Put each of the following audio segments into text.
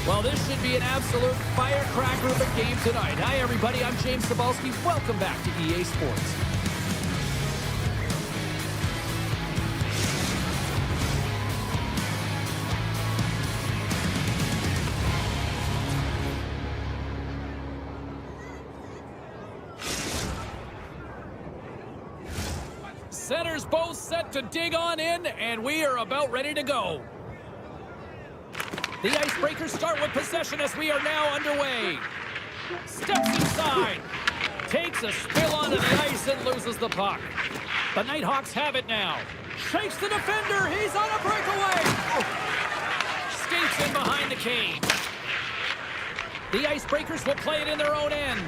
Well, this should be an absolute firecracker of a game tonight. Hi, everybody. I'm James Cebulski. Welcome back to EA Sports. Centers both set to dig on in, and we are about ready to go. The Icebreakers start with possession as we are now underway. Steps inside. Takes a spill onto the ice and loses the puck. The Nighthawks have it now. Shakes the defender. He's on a breakaway. Skates in behind the cage. The Icebreakers will play it in their own end.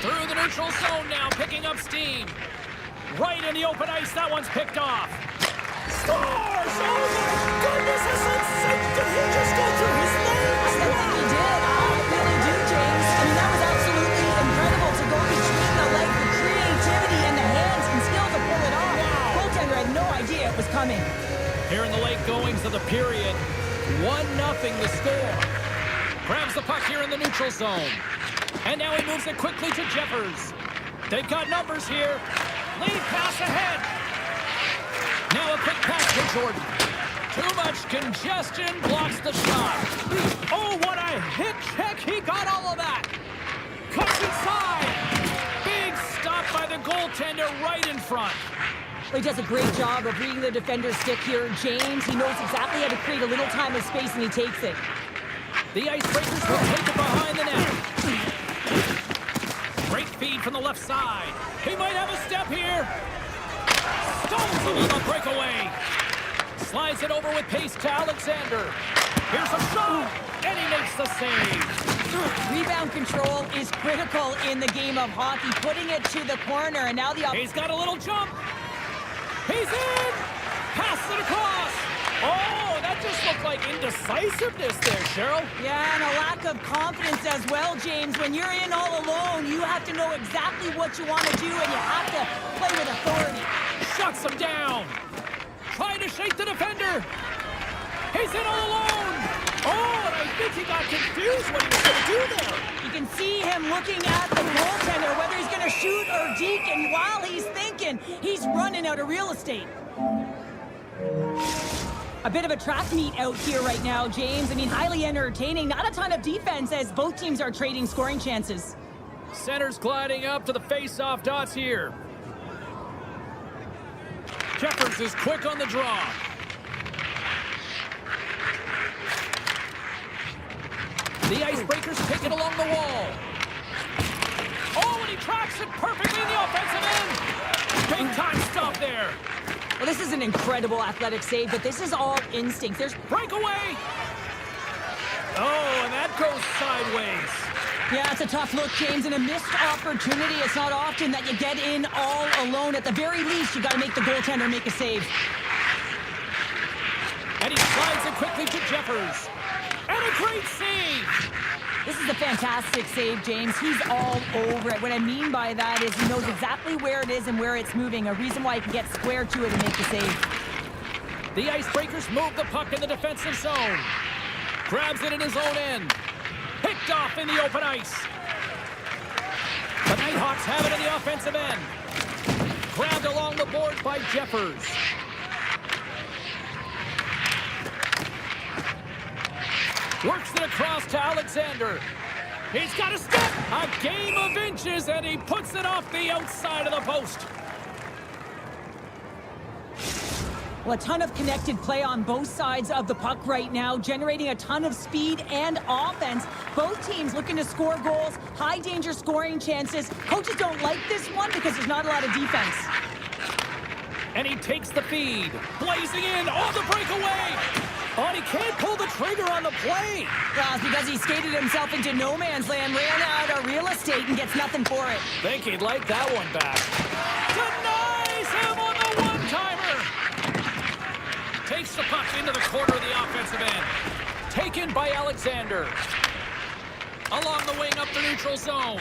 Through the neutral zone now, picking up steam. Right in the open ice. That one's picked off. Scores! Oh my goodness, a sensation! Did he just go through his legs? I think he did. I really do, James. I mean, that was absolutely incredible to go between the legs, the creativity and the hands and skill to pull it off. Wow. Goaltender had no idea it was coming. Here in the late goings of the period, 1-0 the score. Grabs the puck here in the neutral zone. And now he moves it quickly to Jeffers. They've got numbers here. Lead pass ahead. Now a quick pass to Jordan. Too much congestion blocks the shot. Oh, what a hit check. He got all of that. Cuts inside. Big stop by the goaltender right in front. He does a great job of reading the defender's stick here. James, he knows exactly how to create a little time and space, and he takes it. The Icebreakers will take it behind the net. Great feed from the left side. He might have a step here. Stones him on the breakaway. Slides it over with pace to Alexander. Here's a shot, and he makes the save. Rebound control is critical in the game of hockey. Putting it to the corner, and now He's got a little jump. He's in. Pass it across. Oh, that just looked like indecisiveness there, Cheryl. Yeah, and a lack of confidence as well, James. When you're in all alone, you have to know exactly what you want to do, and you have to play with authority. Shuts him down. Trying to shake the defender. He's in all alone. Oh, and I think he got confused what he was going to do there. You can see him looking at the goaltender, whether he's going to shoot or deke, and while he's thinking, he's running out of real estate. A bit of a track meet out here right now, James. I mean, highly entertaining. Not a ton of defense as both teams are trading scoring chances. Center's gliding up to the face-off dots here. Jeffers is quick on the draw. The Icebreakers take it along the wall. Oh, and he tracks it perfectly in the offensive end. Big time stop there. Well, this is an incredible athletic save, but this is all instinct. There's breakaway. Oh, and that goes sideways. Yeah, it's a tough look, James, and a missed opportunity. It's not often that you get in all alone. At the very least, you got to make the goaltender make a save. And he slides it quickly to Jeffers. And a great save. This is a fantastic save, James. He's all over it. What I mean by that is he knows exactly where it is and where it's moving. A reason why he can get square to it and make the save. The Icebreakers move the puck in the defensive zone. Grabs it in his own end. Picked off in the open ice. The Nighthawks have it in the offensive end. Grabbed along the boards by Jeffers. Works it across to Alexander. He's got a step. A game of inches, and he puts it off the outside of the post. Well, a ton of connected play on both sides of the puck right now, generating a ton of speed and offense. Both teams looking to score goals, high danger scoring chances. Coaches don't like this one because there's not a lot of defense. And he takes the feed. Blazing in on the breakaway. Oh, and he can't pull the trigger on the play. Well, it's because he skated himself into no man's land, ran out of real estate, and gets nothing for it. Think he'd like that one back. Denies him on the one-timer. Takes the puck into the corner of the offensive end. Taken by Alexander. Along the wing up the neutral zone.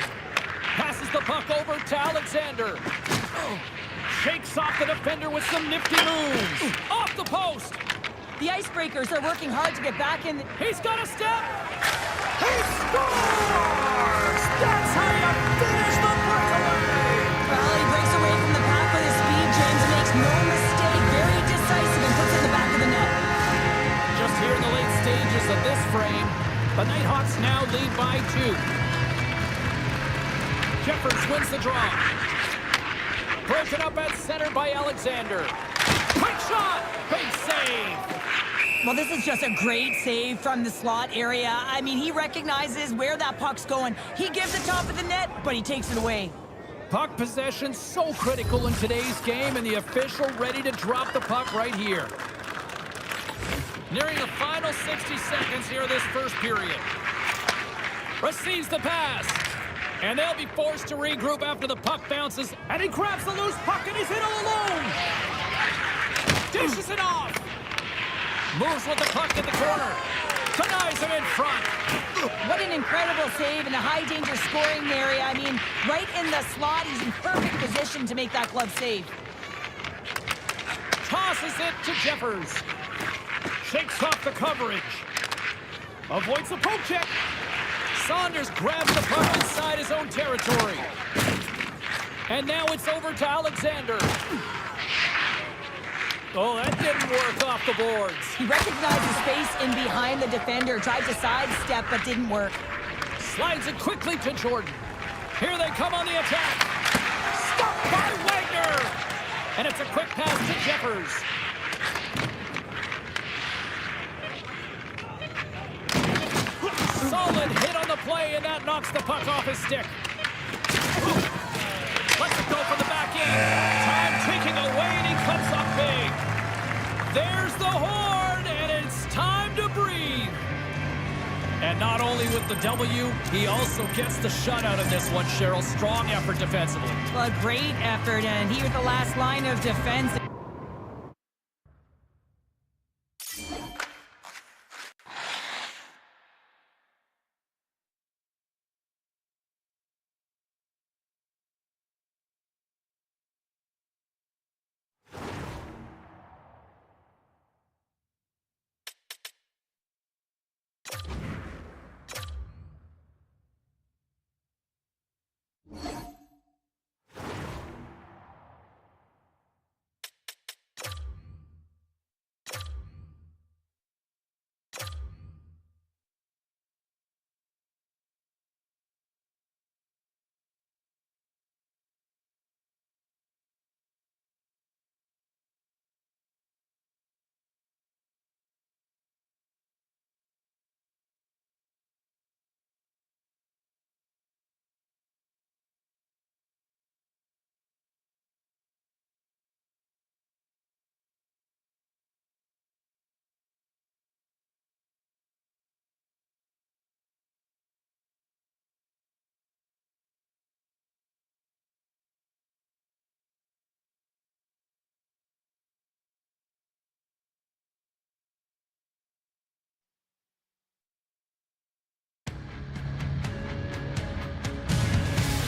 Passes the puck over to Alexander. Shakes off the defender with some nifty moves. Off the post. The Icebreakers are working hard to get back in. He's got a step. He scores! That's how you finish the breakaway. Well, he breaks away from the pack with his speed, James, and makes no mistake. Very decisive and puts it in the back of the net. Just here in the late stages of this frame, the Nighthawks now lead by 2. Jeffers wins the draw. Broken up at center by Alexander. Quick shot! Big save! Well, this is just a great save from the slot area. I mean, he recognizes where that puck's going. He gives the top of the net, but he takes it away. Puck possession so critical in today's game, and the official ready to drop the puck right here. Nearing the final 60 seconds here of this first period. Receives the pass. And they'll be forced to regroup after the puck bounces. And he grabs the loose puck and he's in all alone. Dishes it off. Moves with the puck in the corner. Denies him in front. What an incredible save in the high danger scoring area. I mean, right in the slot, he's in perfect position to make that glove save. Tosses it to Jeffers. Shakes off the coverage. Avoids the poke check. Saunders grabs the puck inside his own territory. And now it's over to Alexander. Oh, that didn't work off the boards. He recognized the space in behind the defender, tried to sidestep, but didn't work. Slides it quickly to Jordan. Here they come on the attack. Stopped by Wagner. And it's a quick pass to Jeffers. Solid hit on the play, and that knocks the puck off his stick. Lets it go for the back end. Time ticking away, and he comes up big. There's the horn, and it's time to breathe. And not only with the W, he also gets the shutout in this one, Cheryl. Strong effort defensively. Well, a great effort, and he with the last line of defense.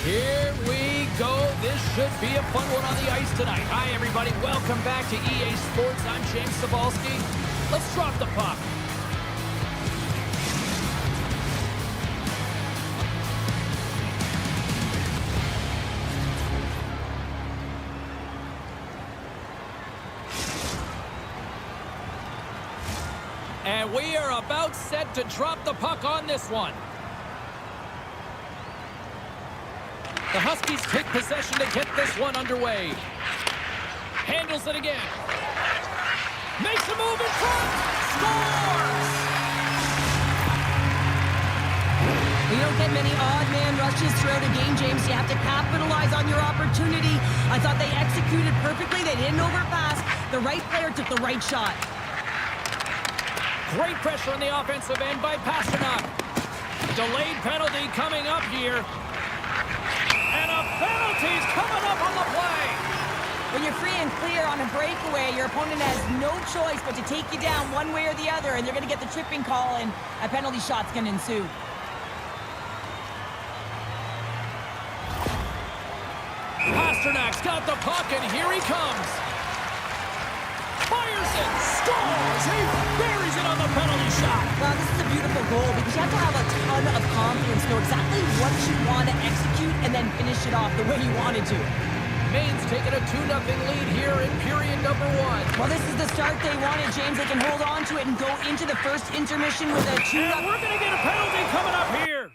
Here we go. This should be a fun one on the ice tonight. Hi, everybody. Welcome back to EA Sports. I'm James Cebulski. Let's drop the puck. And we are about set to drop the puck on this one. The Huskies take possession to get this one underway. Handles it again. Makes a move in front. Scores! You don't get many odd man rushes throughout a game, James. You have to capitalize on your opportunity. I thought they executed perfectly. They didn't overpass. The right player took the right shot. Great pressure on the offensive end by Pasternak. Delayed penalty coming up here. And a penalty's coming up on the play. When you're free and clear on a breakaway, your opponent has no choice but to take you down one way or the other, and they're going to get the tripping call, and a penalty shot's going to ensue. Pasternak's got the puck, and here he comes. Fires it, scores! He buries it on the penalty shot. Well, this is a beautiful goal because you have to have a ton of confidence, know exactly what you want to execute, and then finish it off the way you wanted to. Maine's taking a 2-0 lead here in period number 1. Well, this is the start they wanted, James. They can hold on to it and go into the first intermission with a 2-0. And we're going to get a penalty coming up here.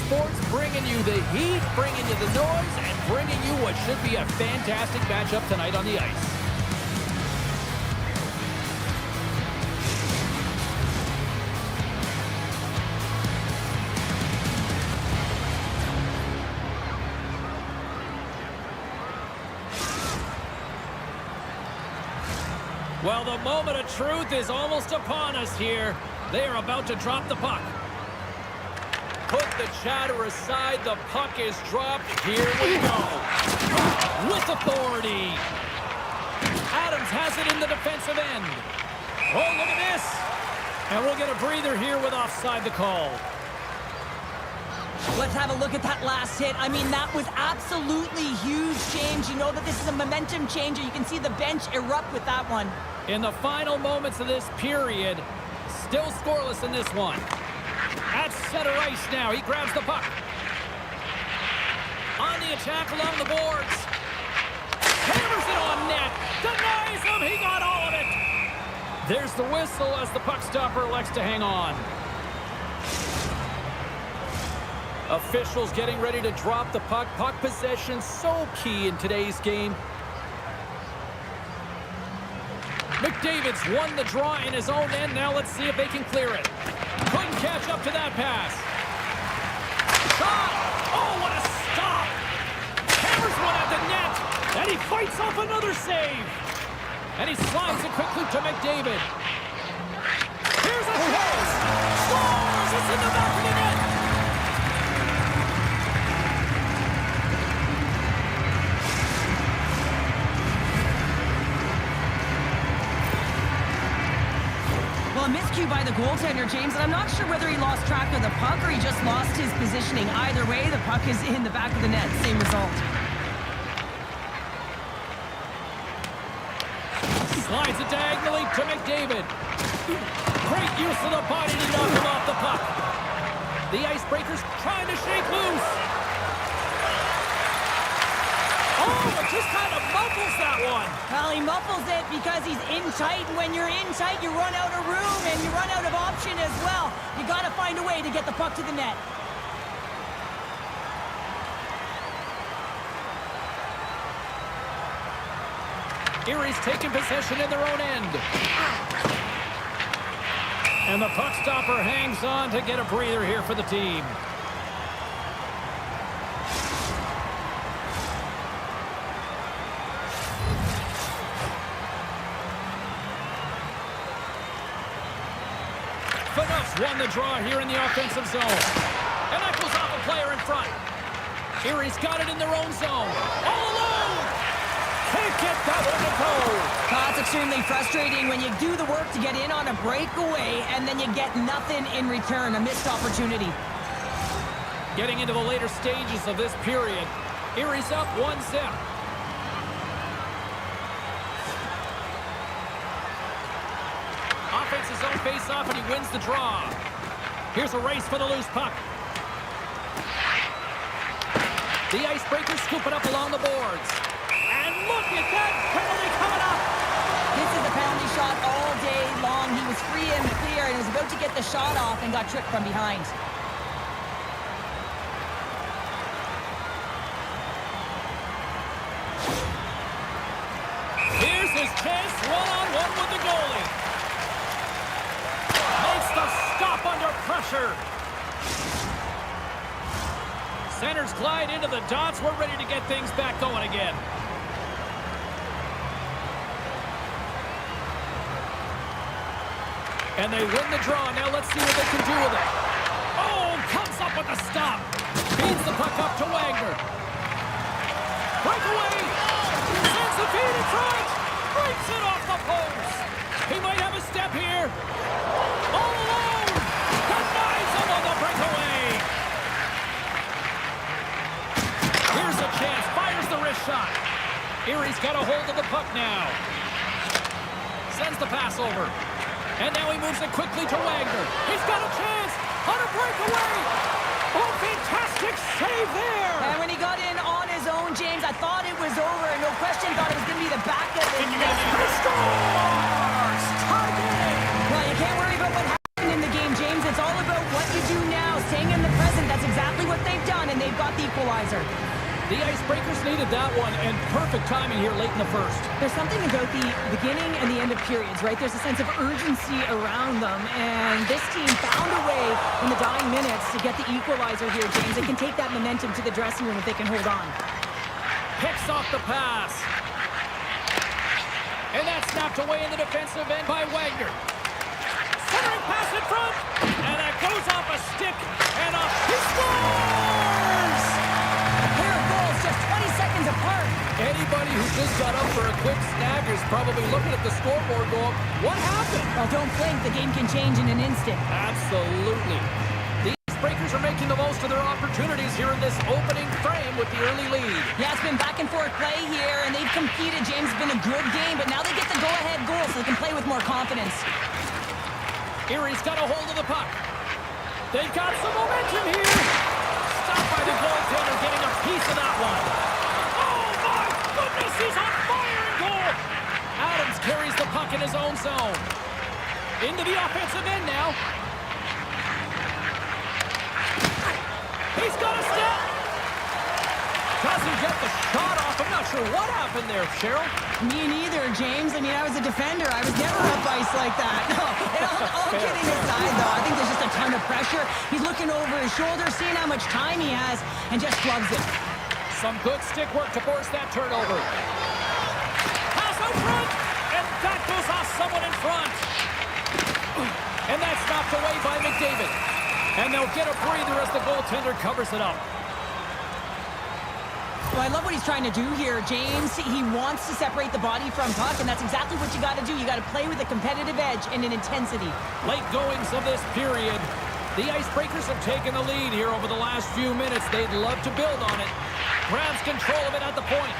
Sports bringing you the heat, bringing you the noise, and bringing you what should be a fantastic matchup tonight on the ice. Well, the moment of truth is almost upon us here. They are about to drop the puck. Put the chatter aside. The puck is dropped. Here we go. With authority. Adams has it in the defensive end. Oh, look at this. And we'll get a breather here with offside the call. Let's have a look at that last hit. I mean, that was absolutely huge, James. You know that this is a momentum changer. You can see the bench erupt with that one. In the final moments of this period, still scoreless in this one. At center ice now, he grabs the puck. On the attack along the boards. Hammers it on net. Denies him. He got all of it. There's the whistle as the puck stopper elects to hang on. Officials getting ready to drop the puck. Puck possession so key in today's game. McDavid's won the draw in his own end. Now let's see if they can clear it. Couldn't catch up to that pass. Shot! Oh, what a stop! Hammers one at the net. And he fights off another save. And he slides it quickly to McDavid. Here's a chance. Scores! It's in the back of the net. Well, a miscue by the goaltender, James, and I'm not sure whether he lost track of the puck or he just lost his positioning. Either way, the puck is in the back of the net. Same result. Slides it diagonally to McDavid. Great use of the body to knock him off the puck. The Icebreakers trying to shake loose. Oh, it just kind of muffles that one. Well, he muffles it because he's in tight, and when you're in tight, you run out of room, and you run out of option as well. You got to find a way to get the puck to the net. Erie's taking possession in their own end. And the puck stopper hangs on to get a breather here for the team. Phaneuf's won the draw here in the offensive zone. And that goes off a player in front. Erie's got it in their own zone. All alone! Can't get that one to go. That's extremely frustrating when you do the work to get in on a breakaway and then you get nothing in return, a missed opportunity. Getting into the later stages of this period, Erie's up 1-0. Offense's zone face-off, and he wins the draw. Here's a race for the loose puck. The Icebreakers scoop it up along the boards. And look at that penalty coming up. This is a penalty shot all day long. He was free and clear and was about to get the shot off and got tripped from behind. Here's his chance, one-on-one with the goalie. Makes the stop under pressure. Centers glide into the dots. We're ready to get things back going again. And they win the draw. Now let's see what they can do with it. Oh, comes up with the stop. Feeds the puck up to Wagner. Breakaway. Sends the feed in front. Breaks it off the post. He might have a step here. All alone. Denies him on the breakaway. Here's a chance. Fires the wrist shot. Erie's got a hold of the puck now. Sends the pass over. And now he moves it quickly to Wagner. He's got a chance on a breakaway. Oh, fantastic save there. And when he got in on his own, James, I thought it was over. No question, thought it was going to be the back of it. Scores! Tie game! Well, you can't worry about what happened in the game, James. It's all about what you do now, staying in the present. That's exactly what they've done, and they've got the equalizer. The Icebreakers needed that one, and perfect timing here late in the first. There's something about the beginning and the end of periods, right? There's a sense of urgency around them, and this team found a way in the dying minutes to get the equalizer here, James. They can take that momentum to the dressing room if they can hold on. Picks off the pass. And that's knocked away in the defensive end by Wagner. Centering pass in front. And that goes off a stick. And off. He scores! A pair of goals just 20 seconds apart. Anybody who just got up for a quick snag is probably looking at the scoreboard going, what happened? Well, don't blink. The game can change in an instant. Absolutely. The Icebreakers are making the most of their opportunities here in this opening frame with the early lead. Yeah, it's been back and forth play here, and they've competed. James, has been a good game, but now they get the go-ahead goal so they can play with more confidence. Erie's got a hold of the puck. They've got some momentum here. Stopped by the goaltender, getting a piece of that one. Oh, my goodness, he's on fire in goal. Adams carries the puck in his own zone. Into the offensive end now. He's got a step. Doesn't get the shot off. I'm not sure what happened there, Cheryl. Me neither, James. I mean, I was a defender. I was never up ice like that. No, and all kidding aside, though, I think there's just a ton of pressure. He's looking over his shoulder, seeing how much time he has, and just gloves it. Some good stick work to force that turnover. Pass out front, and that goes off someone in front. And that's knocked away by McDavid. And they'll get a breather as the goaltender covers it up. Well, I love what he's trying to do here, James. He wants to separate the body from puck, and that's exactly what you got to do. You got to play with a competitive edge and an intensity. Late goings of this period. The Icebreakers have taken the lead here over the last few minutes. They'd love to build on it. Grabs control of it at the point.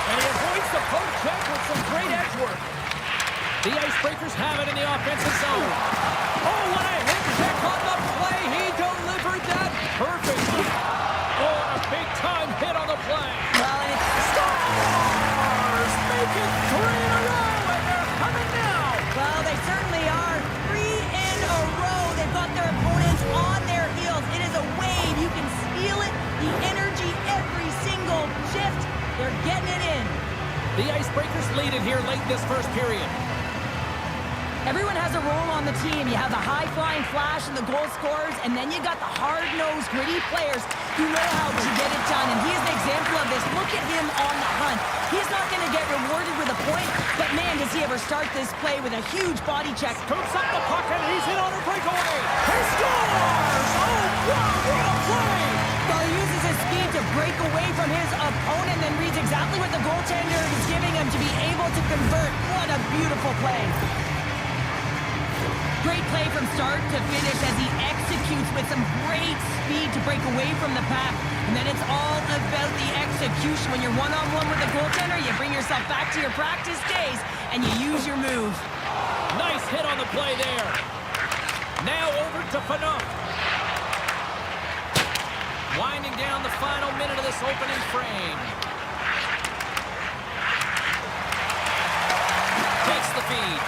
And he avoids the poke check with some great edge work. The Icebreakers have it in the offensive zone. Oh, what a hit check on the play. He delivered that perfectly. Oh, a big-time hit on the play. Well, and it's... Stars make it 3 in a row, and they're coming now. Well, they certainly are. 3 in a row. They've got their opponents on their heels. It is a wave. You can feel it. The energy every single shift. They're getting it in. The Icebreakers lead it here late this first period. Everyone has a role on the team. You have the high-flying flash and the goal scorers, and then you got the hard-nosed, gritty players who know how to get it done, and he is an example of this. Look at him on the hunt. He's not going to get rewarded with a point, but man, does he ever start this play with a huge body check. Scoops up the puck, and he's in on a breakaway. He scores! Oh, wow, what a play! Well, he uses his speed to break away from his opponent and reads exactly what the goaltender is giving him to be able to convert. What a beautiful play. Great play from start to finish as he executes with some great speed to break away from the pack. And then it's all about the execution. When you're one-on-one with the goaltender, you bring yourself back to your practice days and you use your move. Nice hit on the play there. Now over to Fanuc. Winding down the final minute of this opening frame. Takes the feed.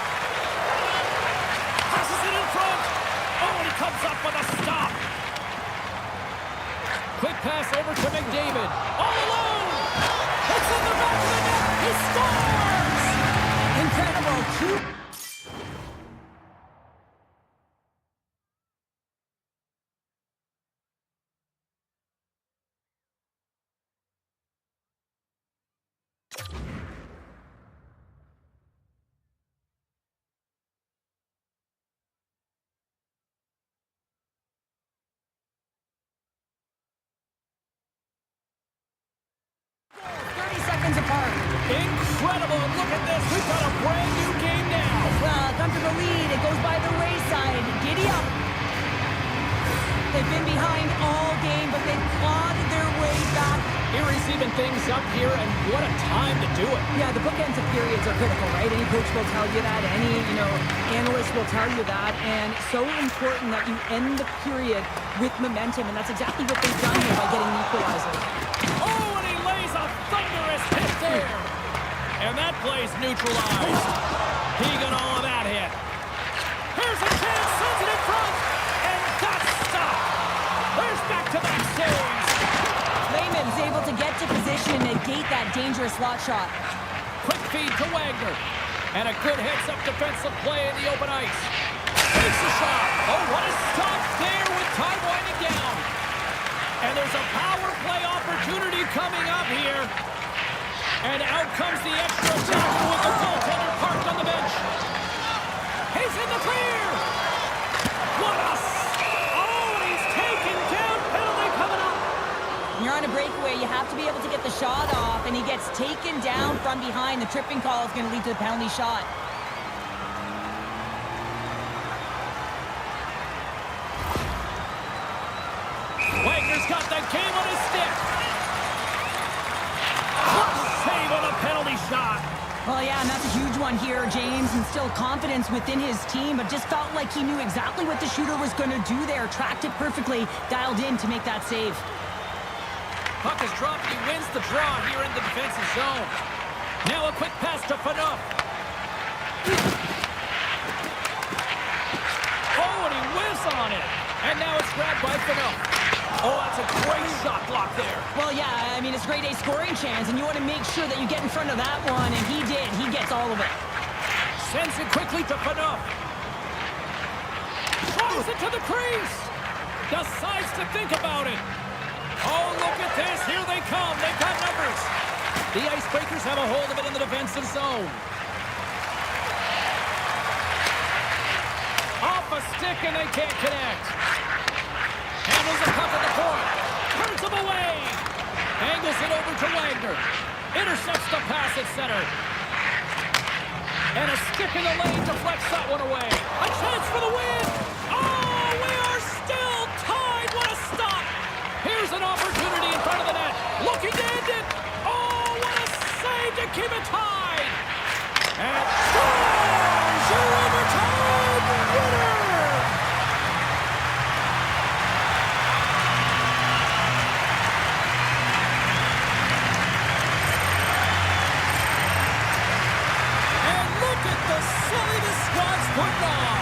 Passes it in front. Oh, and he comes up with a stop. Quick pass over to McDavid. All alone. It's in the back of the net. He scores. Incredible. Apart. Incredible. Look at this. We've got a brand new game now. Well, comfortable lead. It goes by the wayside. Giddy up. They've been behind all game, but they've clawed their way back. Erie's even things up here, and what a time to do it. Yeah, the bookends of periods are critical, right? Any coach will tell you that. Any, analyst will tell you that. And it's so important that you end the period with momentum, and that's exactly what they've done here by getting the equalizer. Oh, and he lays a thunderous hit there. And that play's neutralized. Keegan all of that hit. Here's a chance, sends it in front, and that's stopped. There's back-to-back saves. Lehman's able to get to position and negate that dangerous slot shot. Quick feed to Wagner. And a good heads-up defensive play in the open ice. Takes a shot. Oh, what a stop there with time winding down. And there's a power play opportunity coming up here. And out comes the extra tackle with the goaltender parked on the bench. He's in the clear. What a... Oh, and he's taken down. Penalty coming up. When you're on a breakaway, you have to be able to get the shot off, and he gets taken down from behind. The tripping call is going to lead to the penalty shot. Wagner's got the game on his stick. Save on a penalty shot. Well, yeah, and that's a huge one here, James, and still confidence within his team, but just felt like he knew exactly what the shooter was going to do there, tracked it perfectly, dialed in to make that save. Puck is dropped. He wins the draw here in the defensive zone. Now a quick pass to Phaneuf. Oh, and he whiffs on it. And now it's grabbed by Phaneuf. Oh, that's a great shot block there. Well, yeah, I mean, it's grade A scoring chance, and you want to make sure that you get in front of that one, and he did. He gets all of it. Sends it quickly to Phaneuf. Throws it to the crease. Decides to think about it. Oh, look at this. Here they come. They've got numbers. The Icebreakers have a hold of it in the defensive zone. Off a stick, and they can't connect. Handles the puck at the point. Turns him away. Angles it over to Wagner. Intercepts the pass at center. And a stick in the lane deflects that one away. A chance for the win. Oh, we are still tied. What a stop. Here's an opportunity in front of the net. Looking to end it. Oh, what a save to keep it tied. And scores your overtime winner. Squad's putting on.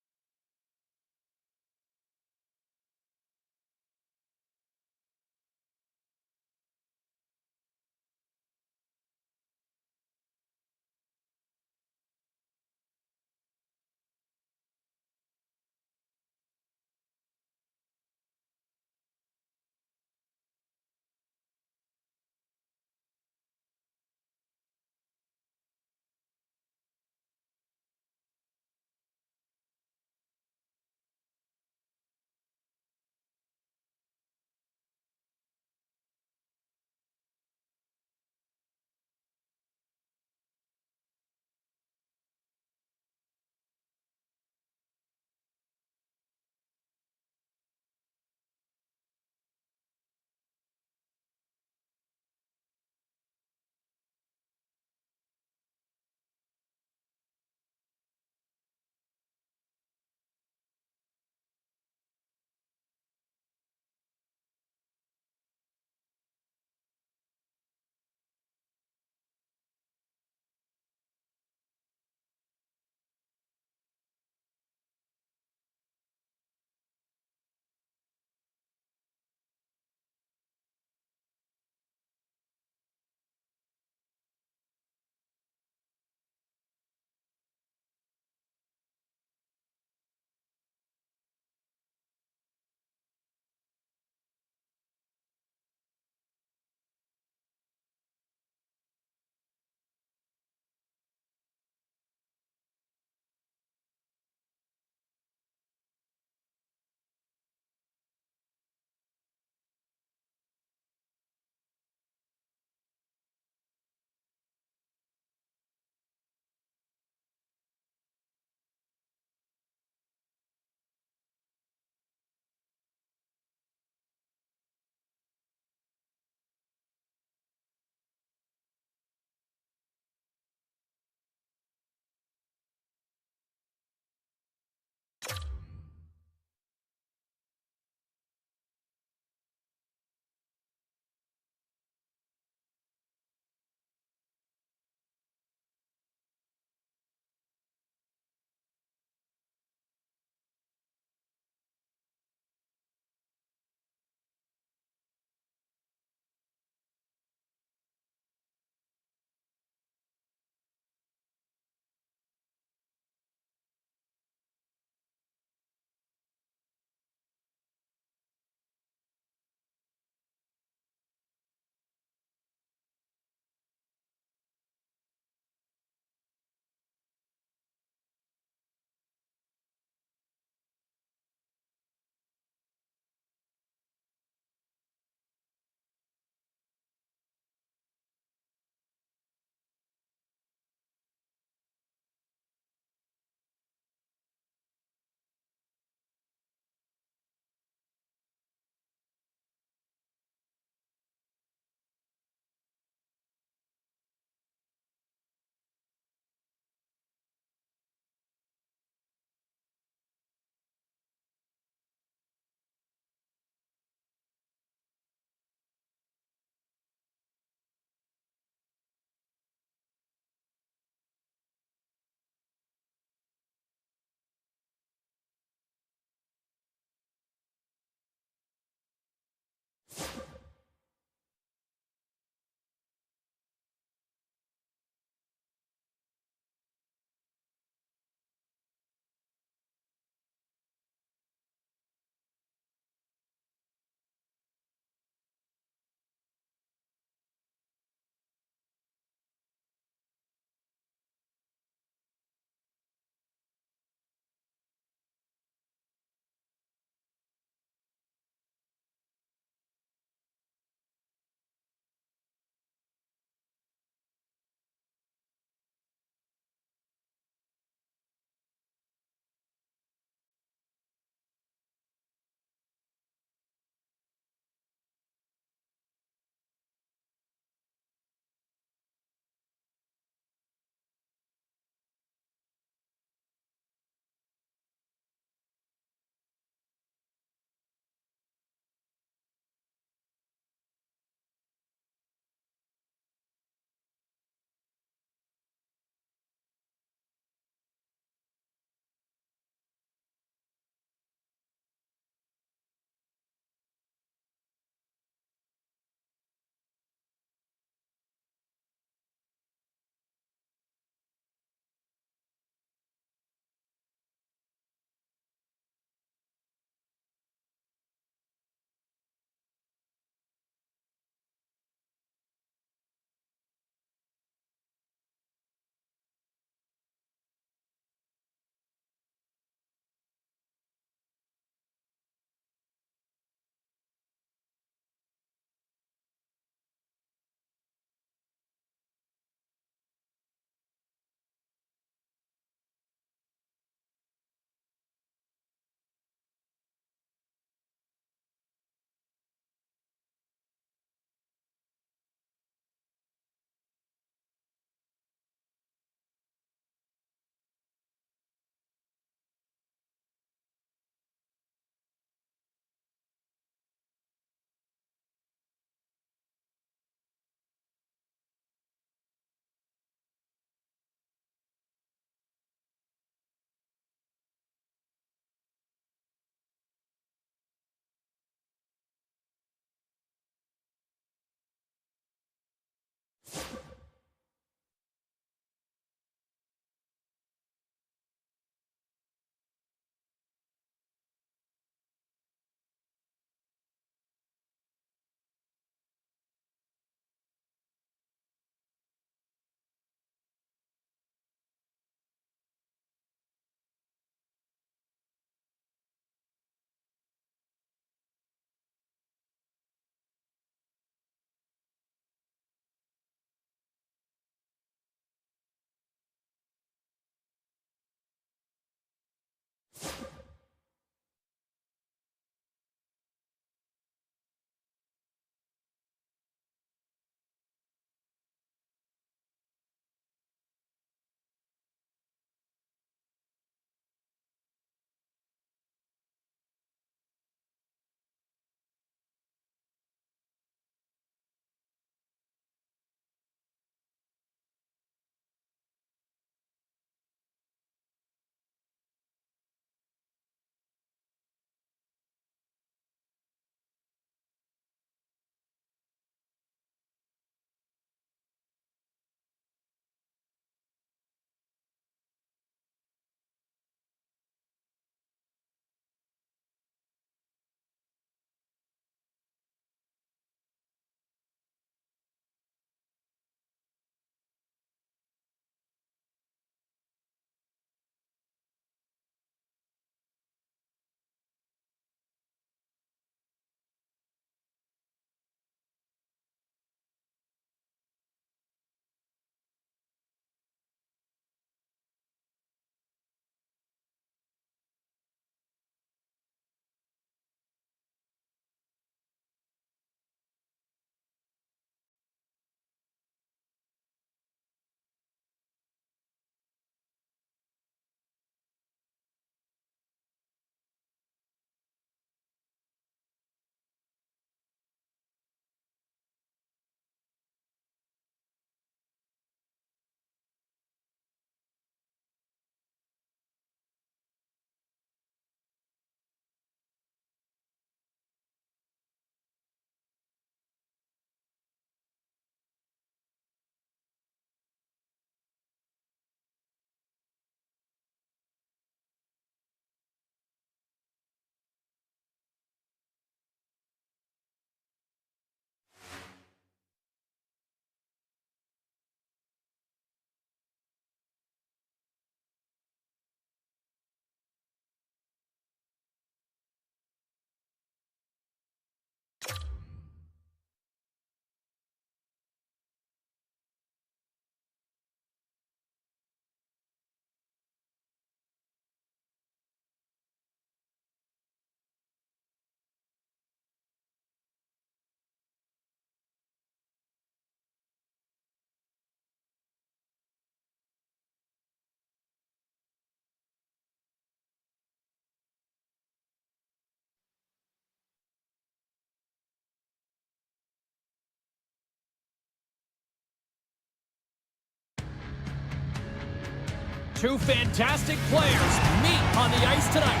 Two fantastic players meet on the ice tonight.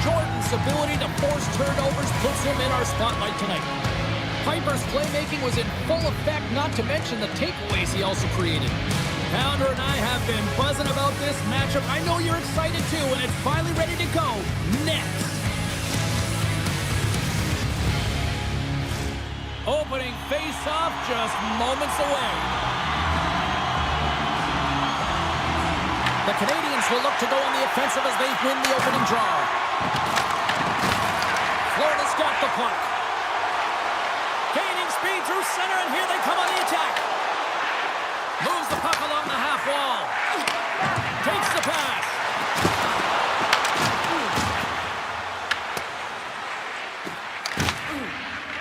Jordan's ability to force turnovers puts him in our spotlight tonight. Piper's playmaking was in full effect, not to mention the takeaways he also created. Pounder and I have been buzzing about this matchup. I know you're excited too, and it's finally ready to go next. Opening face-off just moments away. The Canadians will look to go on the offensive as they win the opening draw. Florida's got the puck. Gaining speed through center, and here they come on the attack. Moves the puck along the half wall. Takes the pass.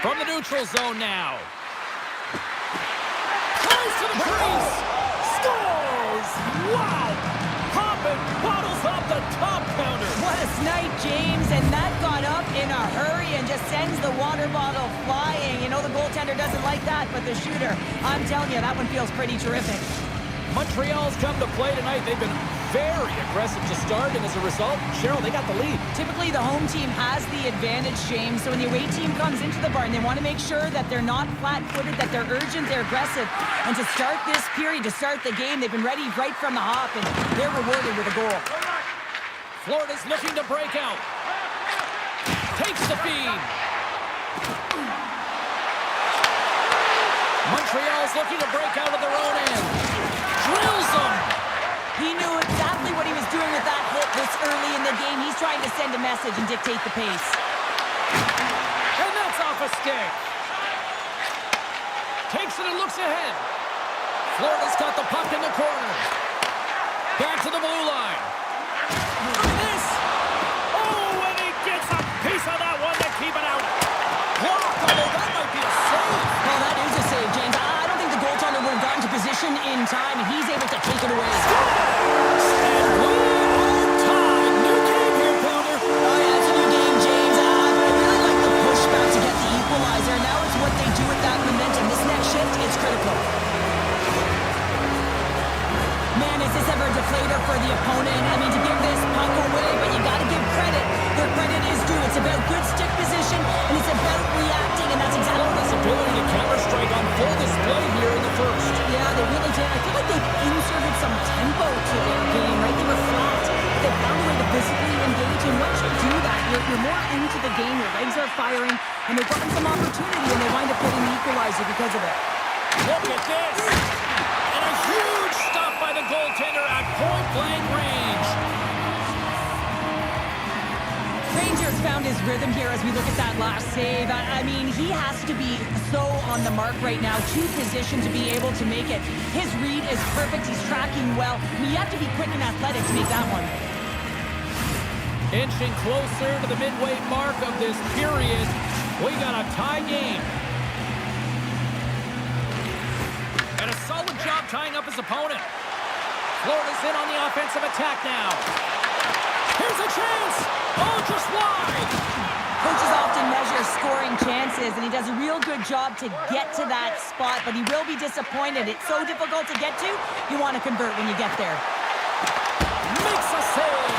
From the neutral zone now. Tries to the crease. Scores! Wow! Popping bottles off the top counter. What a snipe, James, and that got up in a hurry and just sends the water bottle flying. You know the goaltender doesn't like that, but the shooter, I'm telling you, that one feels pretty terrific. Montreal's come to play tonight. They've been very aggressive to start, and as a result, Cheryl, they got the lead. Typically, the home team has the advantage, James. So when the away team comes into the barn, they want to make sure that they're not flat-footed, that they're urgent, they're aggressive. And to start this period, to start the game, they've been ready right from the hop, and they're rewarded with a goal. Florida's looking to break out. Takes the feed. Montreal's looking to break out of their own end. Drills them. He knew exactly what he was doing with that hit this early in the game. He's trying to send a message and dictate the pace. And that's off a stick. Takes it and looks ahead. Florida's got the puck in the corner. Back to the blue line. Look at this. Oh, and he gets a piece of that one to keep it out. Blocked, although that might be a save. Well, that is a save, James. I don't think the goaltender would have gotten to position in time, and he's able to take it away. And we are tied. New game here, Pounder. Oh, yeah, it's a new game, James. I really like the pushback to get the equalizer. Now it's what they do with that momentum. This next shift, it's critical. Man, is this ever a deflator for the opponent? I mean, to give this puck away, but you got to give credit. Their credit is due. It's about good stick position, and it's about reacting, and that's exactly Florida's ability to counter-strike on full display here in the first. Yeah, they really did. I feel like they've inserted some tempo to their game, right? They were flat. They found a way to physically engage, and once you do that, you're more into the game. Your legs are firing, and they've gotten some opportunity, and they wind up getting the equalizer because of it. Look at this. And a huge stop by the goaltender at point-blank range. Rangers found his rhythm here as we look at that last save. I mean, he has to be so on the mark right now, to position to be able to make it. His read is perfect. He's tracking well. I mean, you have to be quick and athletic to make that one. Inching closer to the midway mark of this period. We got a tie game. And a solid job tying up his opponent. Florida's in on the offensive attack now. Here's a chance. Oh, just wide. Coaches often measure scoring chances, and he does a real good job to get to that spot, but he will be disappointed. It's so difficult to get to. You want to convert when you get there. Makes a save.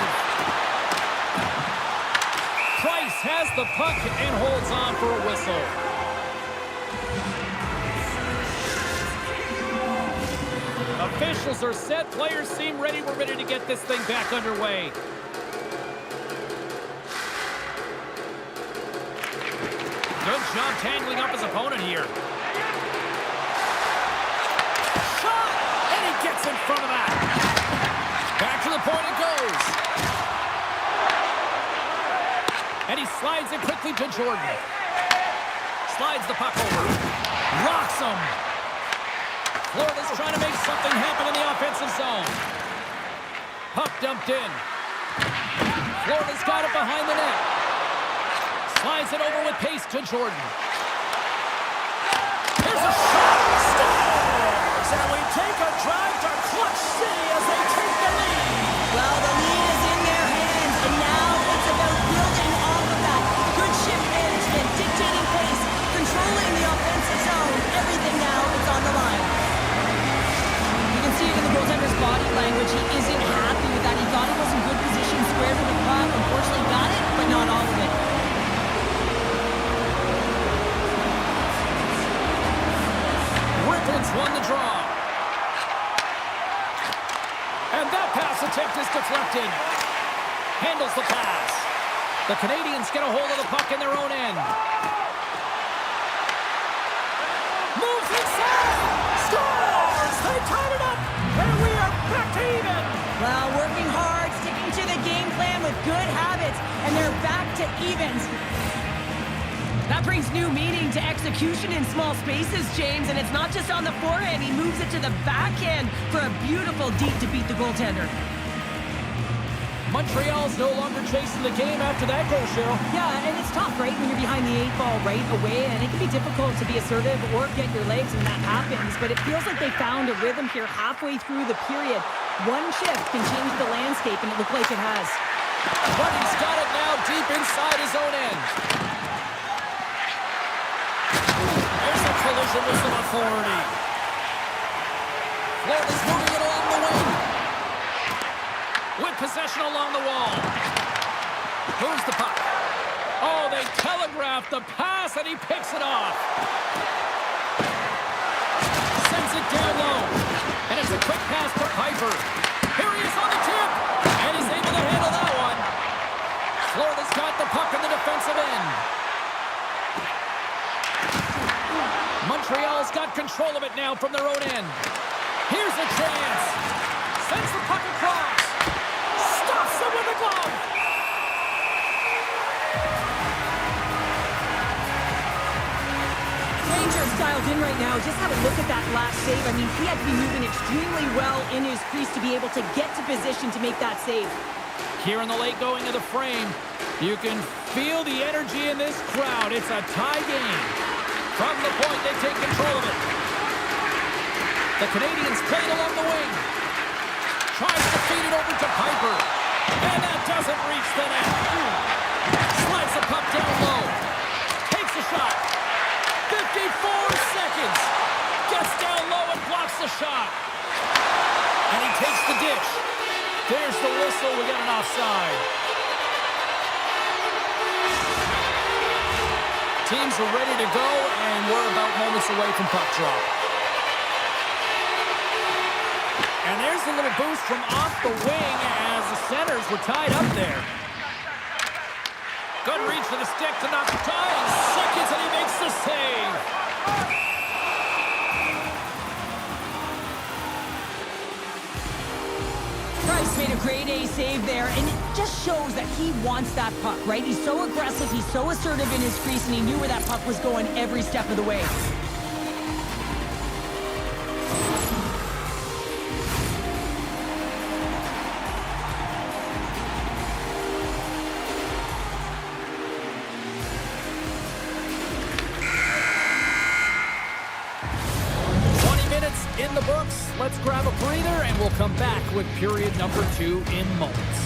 Price has the puck and holds on for a whistle. Officials are set. Players seem ready. We're ready to get this thing back underway. Good job tangling up his opponent here. Shot! And he gets in front of that. Back to the point it goes. And he slides it quickly to Jordan. Slides the puck over. Rocks him. Florida's trying to make something happen in the offensive zone. Puck dumped in. Florida's got it behind the net. Slides it over with pace to Jordan. Here's a shot. Scores! And we take a drive to Clutch City as they take the lead. Well, the lead is in their hands, and now it's about building off of that. Good shift management, dictating pace, controlling the offensive zone. Everything now is on the line. You can which he isn't happy with that. He thought he was in good position, square to the puck. Unfortunately got it, but not all of it. Rippon's won the draw. And that pass attempt is deflected. Handles the pass. The Canadians get a hold of the puck in their own end. Moves inside. Scores! They tied it up. And we are back to even. Well, working hard, sticking to the game plan with good habits, and they're back to evens. That brings new meaning to execution in small spaces, James, and it's not just on the forehand. He moves it to the backhand for a beautiful deep to beat the goaltender. Montreal's no longer chasing the game after that goal, Cheryl. Yeah, and it's tough, right, when you're behind the 8 ball right away, and it can be difficult to be assertive or get your legs, and that happens. But it feels like they found a rhythm here halfway through the period. One shift can change the landscape, and it looked like it has. But he's got it now deep inside his own end. There's a collision with some authority. Florida's moving it along the wing. With possession along the wall. Moves the puck. Oh, they telegraphed the pass, and he picks it off. Sends it down low. And it's a quick pass to Piper. Here he is on the tip. And he's able to handle that one. Florida's got the puck in the defensive end. Montreal's got control of it now from their own end. Here's a chance. Sends the puck across. Stops him with a glove. Rangers dialed in right now. Just have a look at that last save. I mean, he had to be moving extremely well in his crease to be able to get to position to make that save. Here in the late going of the frame, you can feel the energy in this crowd. It's a tie game. From the point, they take control of it. The Canadians play it along the wing. Tries to feed it over to Piper. And that doesn't reach the net. Slides the puck down low. Takes a shot. 54 seconds. Gets down low and blocks the shot. And he takes the dish. There's the whistle. We got an offside. Teams are ready to go, and we're about moments away from puck drop. And there's a little boost from off the wing as the centers were tied up there. Good reach for the stick to knock the tie in seconds, and he makes the save. Price made a grade A save there, and it just shows that he wants that puck, right? He's so aggressive, he's so assertive in his crease, and he knew where that puck was going every step of the way. In the books, let's grab a breather, and we'll come back with period number 2 in moments.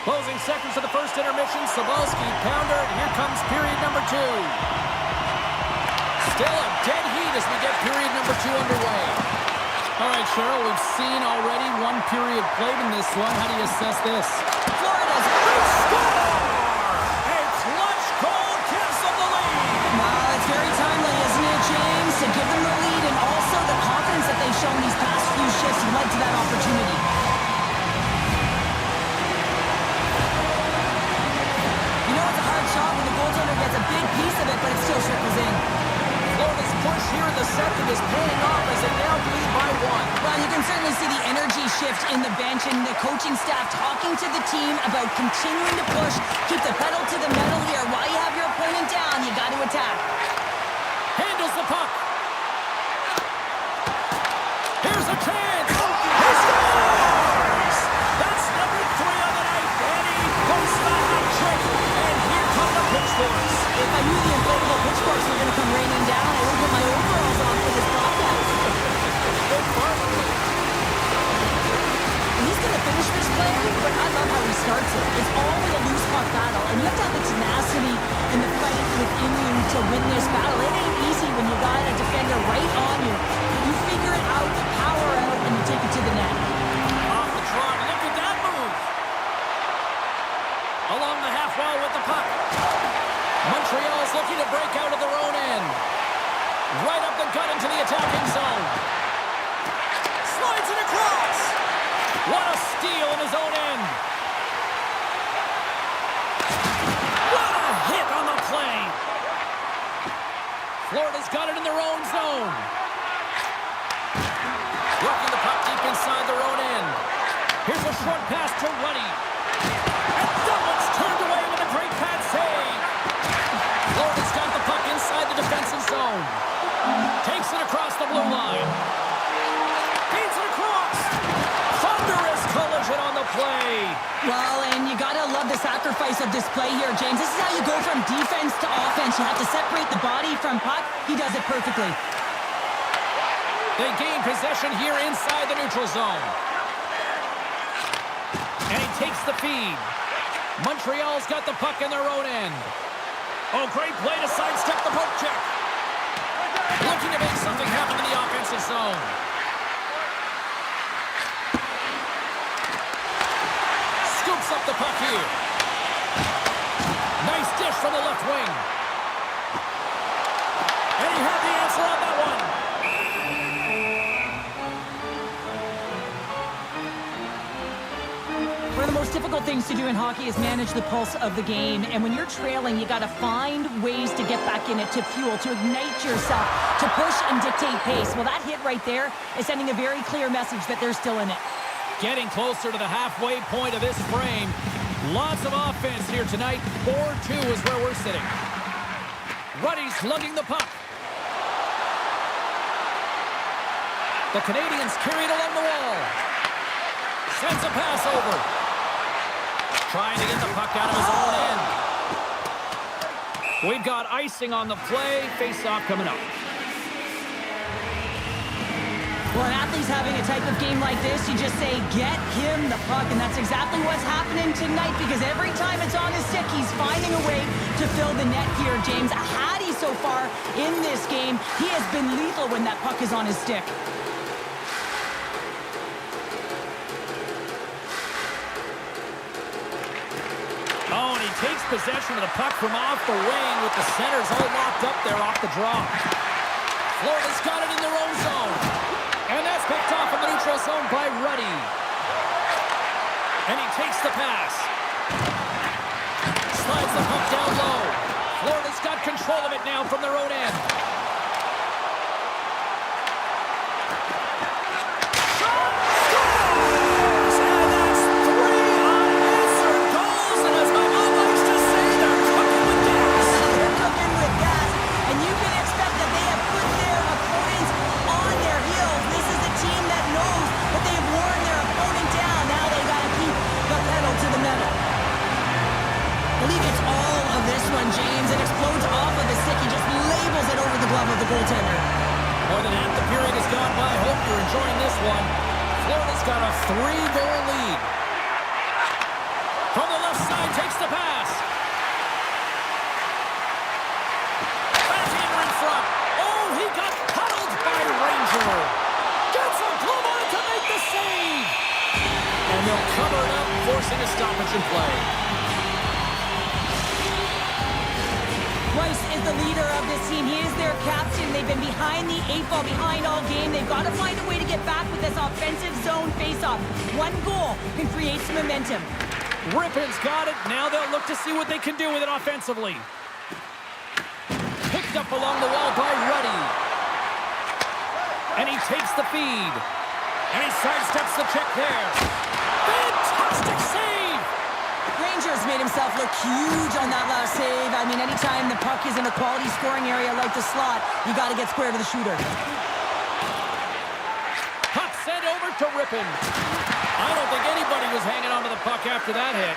Closing seconds of the first intermission. Sabalski, pounder, and here comes period number 2. Still a dead heat as we get period number 2 underway. All right, Cheryl, we've seen already one period played in this one. How do you assess this? Florida's Score! A clutch goal gives them the lead. Well, it's very timely, isn't it, James? To give them the lead and also the confidence that they've shown these past few shifts led to that opportunity. You know it's a hard shot when the goaltender gets a big piece of it, but it still trickles in. Florida's push here in the second is paying off as they now lead by 1. Well, you can certainly see the energy shift in the bench and the coaching staff talking to the team about continuing to push, keep the pedal to the metal here. While you have your opponent down, you got to attack. Handles the puck. Here's a chance. He scores! That's number 3 on the night, and he posts the hat trick. And here come the pitchforks. If I knew the inflatable pitchforks were going to come raining down, I would put my overalls on for this broadcast. And he's going to finish this play, but I love how he starts it. It's all with a loose puck battle, and you have to have the tenacity and the fight within you to win this battle. It ain't easy when you got a defender right on you. You figure it out, power out, and you take it to the net. Off the trot, look at that move. Along the half wall with the puck. Montreal's looking to break out of their own end. Right up the gut into the attacking zone. Slides it across. What a steal in his own end. What a hit on the play. Florida's got it in their own zone. Working the puck deep inside their own end. Here's a short pass to Ruddy. And Dublin's turned away with a great pad save. Florida's got the puck inside the defensive zone. Takes it across the blue line. Feeds it across. Thunderous collision on the play. Well, and you gotta love the sacrifice of this play here, James. This is how you go from defense to offense. You have to separate the body from puck. He does it perfectly. They gain possession here inside the neutral zone. And he takes the feed. Montreal's got the puck in their own end. Oh, great play to sidestep the poke check. Looking to make something happen in the offensive zone. Scoops up the puck here. Nice dish from the left wing. And he had the answer on that one. One of the most difficult things to do in hockey is manage the pulse of the game. And when you're trailing, you got to find ways to get back in it, to fuel, to ignite yourself, to push and dictate pace. Well, that hit right there is sending a very clear message that they're still in it. Getting closer to the halfway point of this frame. Lots of offense here tonight. 4-2 is where we're sitting. Ruddy's lugging the puck. The Canadians carry it along the wall. Sends a pass over. Trying to get the puck out of his own end. We've got icing on the play. Face-off coming up. Well, an athlete's having a type of game like this, you just say, get him the puck. And that's exactly what's happening tonight, because every time it's on his stick, he's finding a way to fill the net here, James. Hattie so far in this game, he has been lethal when that puck is on his stick. Oh, and he takes possession of the puck from off the wing with the centers all locked up there off the draw. Florida's got it in their own zone. And that's picked off in the neutral zone by Ruddy. And he takes the pass. Slides the puck down low. Florida's got control of it now from their own end. James, it explodes off of the stick. He just labels it over the glove of the goaltender. More than half the period has gone by. Hope you're enjoying this one. Florida's got a 3-goal lead. From the left side, takes the pass. Backhander in front. Oh, he got caught forcing a stoppage in play. Rice is the leader of this team. He is their captain. They've been behind the 8 ball, behind all game. They've got to find a way to get back with this offensive zone faceoff. One goal can create some momentum. Rippon's got it. Now they'll look to see what they can do with it offensively. Picked up along the wall by Ruddy. And he takes the feed. And he sidesteps the check there. Fantastic save! Rangers made himself look huge on that last save. I mean, anytime the puck is in a quality scoring area like the slot, you got to get square to the shooter. Puck sent over to Rippon. I don't think anybody was hanging on to the puck after that hit.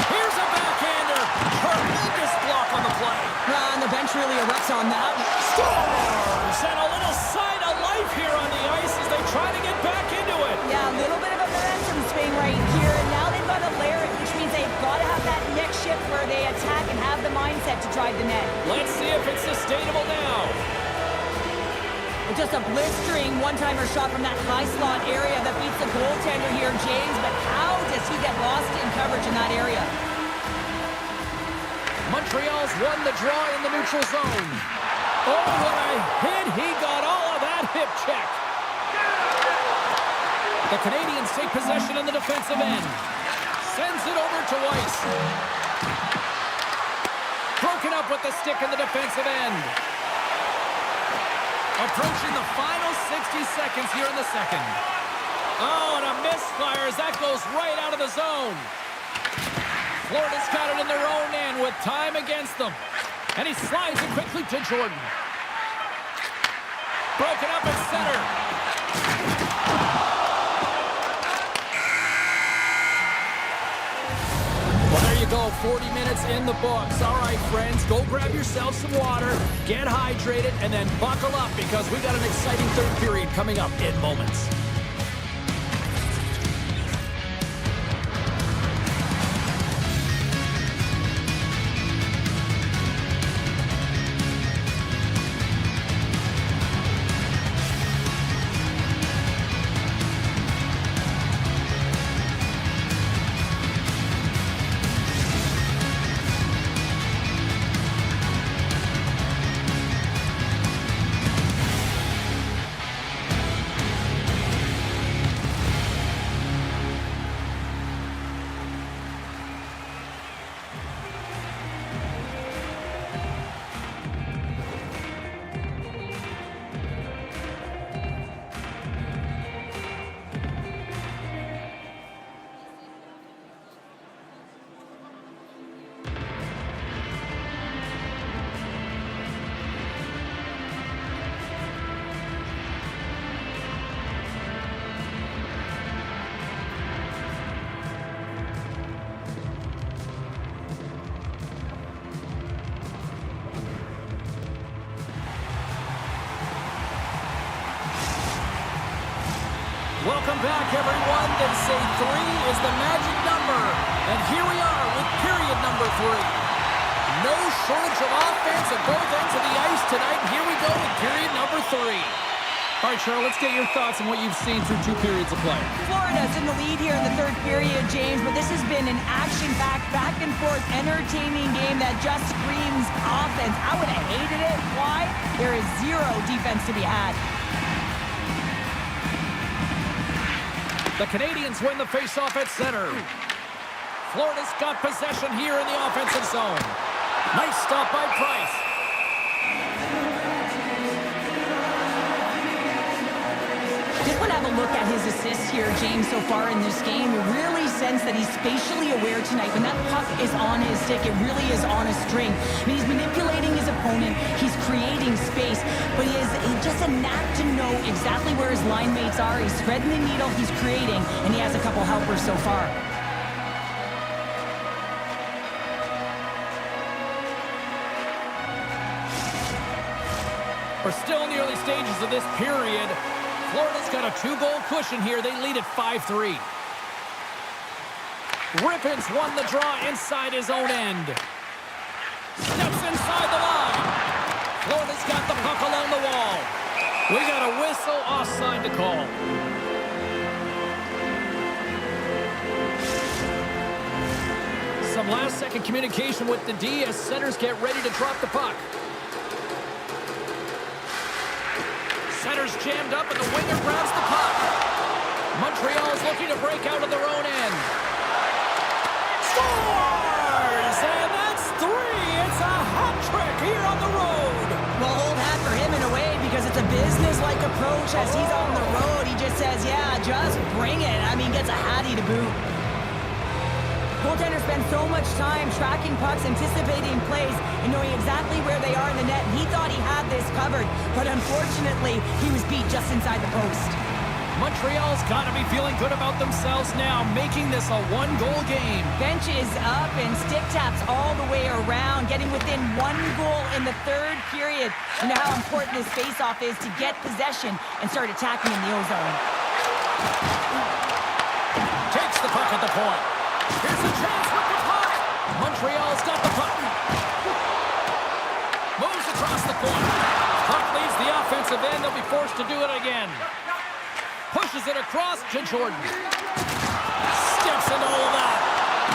Here's a backhander. Tremendous block on the play. And the bench really erupts on that. Scores! And a little sign of life here on the ice as they try to get back into it. Yeah, a little bit of a momentum swing right here. And now they've got to layer it, which means they've got to have that next shift where they attack and have the mindset to drive the net. Let's see if it's sustainable now. Just a blistering one-timer shot from that high slot area that beats the goaltender here, James. But how does he get lost in coverage in that area? Montreal's won the draw in the neutral zone. Oh, what a hit. He got all of that hip check. The Canadians take possession in the defensive end. Sends it over to Weiss. Broken up with the stick in the defensive end. Approaching the final 60 seconds here in the second. Oh, and a misfire as that goes right out of the zone. Florida's got it in their own end with time against them. And he slides it quickly to Jordan. Broken up at center. Well, there you go. 40 minutes in the books. All right, friends, go grab yourself some water, get hydrated, and then buckle up because we got an exciting third period coming up in moments. Welcome back, everyone. They say 3 is the magic number. And here we are with period number 3. No shortage of offense at both ends of the ice tonight. Here we go with period number 3. All right, Cheryl, let's get your thoughts on what you've seen through 2 periods of play. Florida's in the lead here in the third period, James, but this has been an action-packed, back-and-forth, entertaining game that just screams offense. I would have hated it. Why? There is zero defense to be had. The Canadians win the faceoff at center. Florida's got possession here in the offensive zone. Nice stop by Price. Just want to have a look at his assists here, James, so far in this game. You really sense that he's spatially aware tonight. When that puck is on his stick, it really is on a string. I mean, he's manipulating his opponent. He's creating space, but he has just a knack to know exactly where his line mates are. He's threading the needle, he's creating, and he has a couple helpers so far. We're still in the early stages of this period. Florida's got a 2-goal cushion here. They lead at 5-3. Rippon's won the draw inside his own end. Steps inside the line. Florida's got the puck along the wall. We got a whistle offside to call. Some last-second communication with the D as centers get ready to drop the puck. Center's jammed up and the winger grabs the puck. Montreal's looking to break out of their own end. Scores! And that's 3! It's a hat trick here on the road. Well, old hat for him in a way because it's a business-like approach as he's on the road. He just says, yeah, just bring it. I mean, gets a hattie to boot. Goaltender spends so much time tracking pucks, anticipating plays, and knowing exactly where they are in the net. He thought he had this covered, but unfortunately, he was beat just inside the post. Montreal's got to be feeling good about themselves now, making this a one-goal game. Bench is up and stick taps all the way around, getting within 1 goal in the third period. You know how important this face-off is to get possession and start attacking in the O-zone. Takes the puck at the point. Here's a chance with the puck. Montreal's got the puck. Moves across the point. Puck leaves the offensive end. They'll be forced to do it again. Pushes it across to Jordan. Steps into all of that.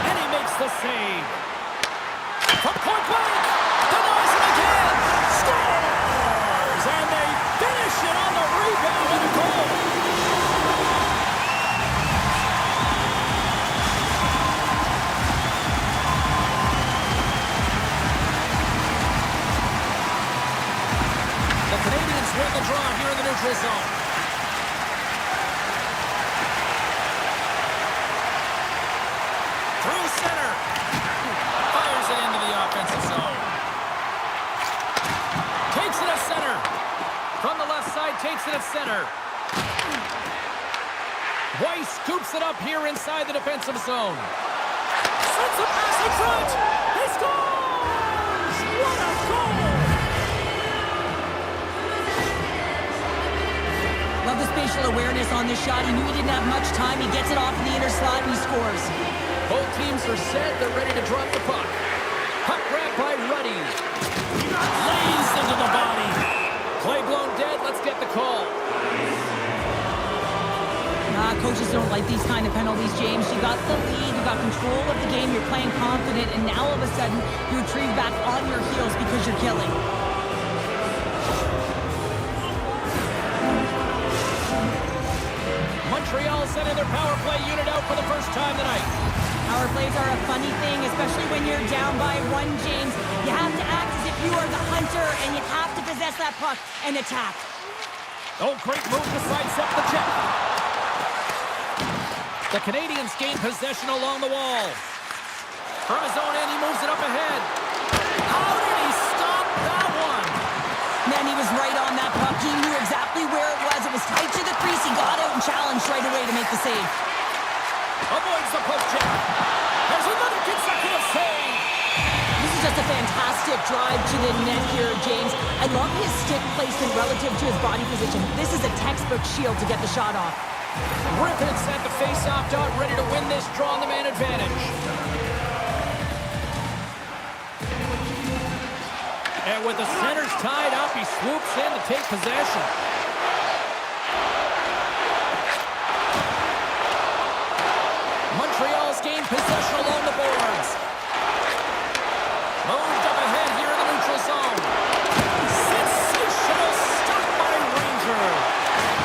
And he makes the save. From point blank. Denies it again. Scores! And they finish it on the rebound and a goal. The Canadians win the draw here in the neutral zone. Through center. Fires it into the offensive zone. Takes it at center. From the left side, takes it at center. Weiss scoops it up here inside the defensive zone. Sends a pass in front. He scores! What a goal! Love the spatial awareness on this shot. He knew he didn't have much time. He gets it off in the inner slot and he scores. Both teams are set. They're ready to drop the puck. Puck grabbed by Ruddy. Lays into the body. Play blown dead. Let's get the call. Coaches don't like these kind of penalties, James. You got the lead. You got control of the game. You're playing confident. And now all of a sudden, you retrieve back on your heels because you're killing. Montreal sending their power play unit out for the first time tonight. Power plays are a funny thing, especially when you're down by 1, James. You have to act as if you are the hunter, and you have to possess that puck and attack. Oh, great move to sidestep the check. The Canadians gain possession along the wall. From his own end, he moves it up ahead. How did he stop that one? Man, he was right on that puck. He knew exactly where it was. It was tight to the crease. He got out and challenged right away to make the save. Avoids the poke check. There's another consecutive save. This is just a fantastic drive to the net here, James. I love his stick placement relative to his body position. This is a textbook shield to get the shot off. Griffiths at the face-off dot, ready to win this draw on the man advantage. And with the centers tied up, he swoops in to take possession. Montreal's gained possession along the boards. Moved up ahead here in the neutral zone. Sensational stop by Ranger.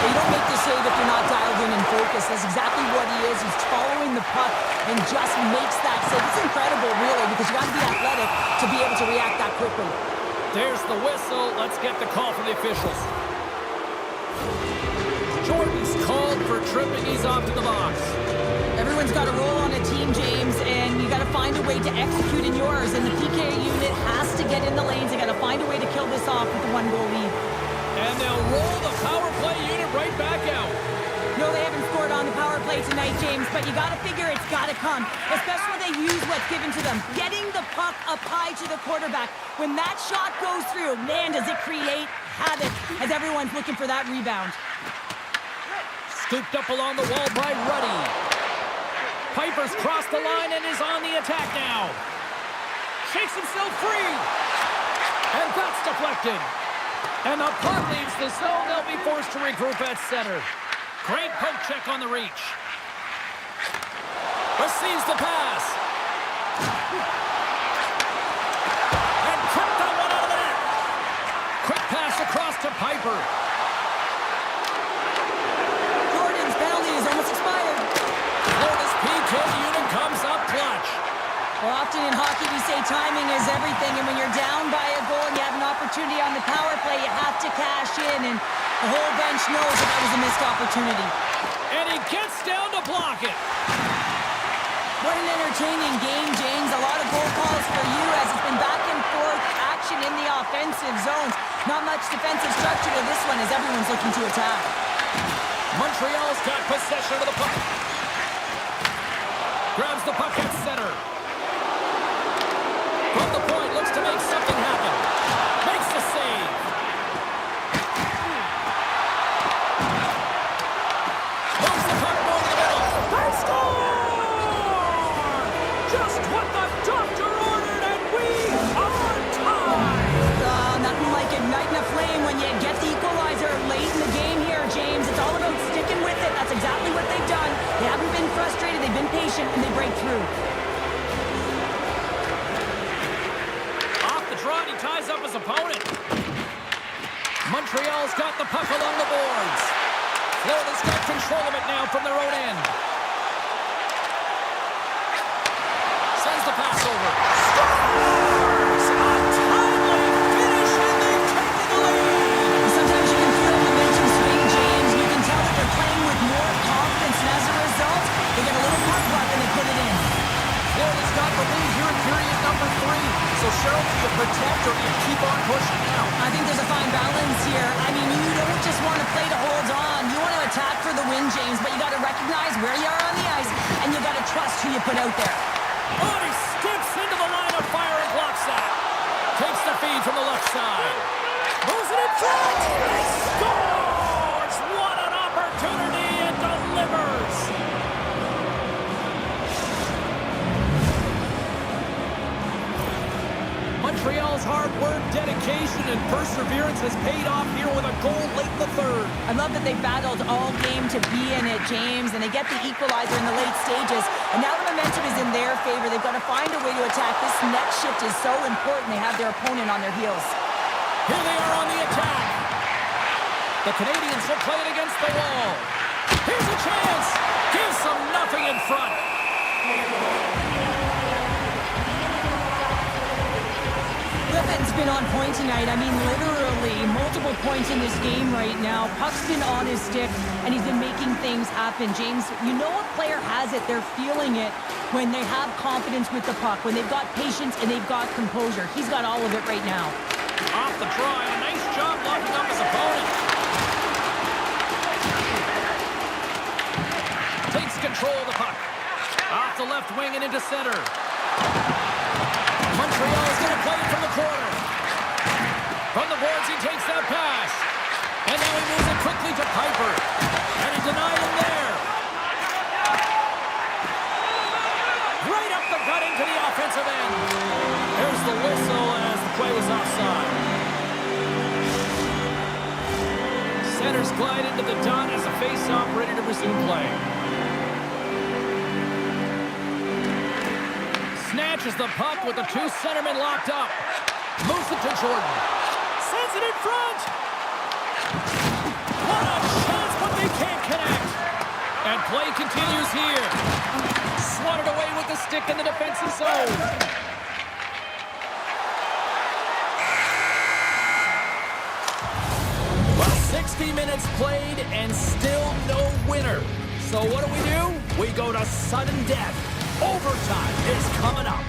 You don't make the save if you're not dialed in and focused. That's exactly what he is. He's following the puck and just makes that save. It's incredible, really, because you got to be athletic to be able to react that quickly. There's the whistle. Let's get the call from the officials. Jordan's called for tripping. He's off to the box. Everyone's got a role on a team, James, and you got to find a way to execute in yours. And the PK unit has to get in the lanes. They got to find a way to kill this off with the 1-goal lead. And they'll roll the power play unit right back out. No, they haven't scored on the power play tonight, James, but you got to figure it's got to come, especially when they use what's given to them. Getting the puck up high to the quarterback. When that shot goes through, man, does it create havoc as everyone's looking for that rebound. Scooped up along the wall by Ruddy. Piper's crossed the line and is on the attack now. Shakes himself free. And that's deflected. And the puck leaves the zone. They'll be forced to regroup at center. Great poke check on the reach. Receives the pass. And kicked that one out of the net. Quick pass across to Piper. Jordan's penalty is almost expired. Florida's PK unit comes up clutch. Well, often in hockey we say timing is everything, and when you're down by a goal and you have an opportunity on the power play, you have to cash in, and the whole bench knows that that was a missed opportunity. And he gets down to block it. What an entertaining game, James. A lot of goal calls for you as it's been back and forth action in the offensive zones. Not much defensive structure to this one as everyone's looking to attack. Montreal's got possession of the puck. Grabs the puck at center. From the point, looks to make something happen. Makes the save. Moves the puck more to the middle. They score! Just what the doctor ordered, and we are tied! Nothing like igniting a flame when you get the equalizer late in the game here, James. It's all about sticking with it. That's exactly what they've done. They haven't been frustrated. They've been patient, and they break through. He ties up his opponent. Montreal's got the puck along the boards. Florida's got control of it now from their own end. Sends the pass over. Scores! A timely finish, and they've taken the lead. Sometimes you can feel momentum swing, James. You can tell that they're playing with more confidence, and as a result, they get a little puck luck and they put it in. Florida's got the lead here in period number 3. So, Cheryl, do you protect or do you keep on pushing now? I think there's a fine balance here. I mean, you don't just want to play to hold on. You want to attack for the win, James, but you got to recognize where you are on the ice, and you got to trust who you put out there. Oh, he skips into the line of fire and blocks that. Takes the feed from the left side. Moves it in front. He scores! What an opportunity, and delivers! Montreal's hard work, dedication, and perseverance has paid off here with a goal late in the third. I love that they battled all game to be in it, James, and they get the equalizer in the late stages, and now the momentum is in their favor. They've got to find a way to attack. This next shift is so important. They have their opponent on their heels. Here they are on the attack. The Canadians will play it against the wall. Here's a chance. Gives them nothing in front. Griffin's been on point tonight. I mean, literally multiple points in this game right now. Puck's been on his stick, and he's been making things happen. James, you know a player has it. They're feeling it when they have confidence with the puck, when they've got patience and they've got composure. He's got all of it right now. Off the draw, and a nice job locking up his opponent. Takes control of the puck. Off the left wing and into center. Montreal is going to play it from the corner. From the boards, he takes that pass. And now he moves it quickly to Piper. And he denied him there. Right up the gut into the offensive end. There's the whistle as the play was offside. Centers glide into the dot as the face-off ready to resume play. Snatches the puck with the two centermen locked up. Moves it to Jordan. Sends it in front. What a chance, but they can't connect. And play continues here. Swatted away with the stick in the defensive zone. Well, 60 minutes played and still no winner. So what do? We go to sudden death. Overtime is coming up.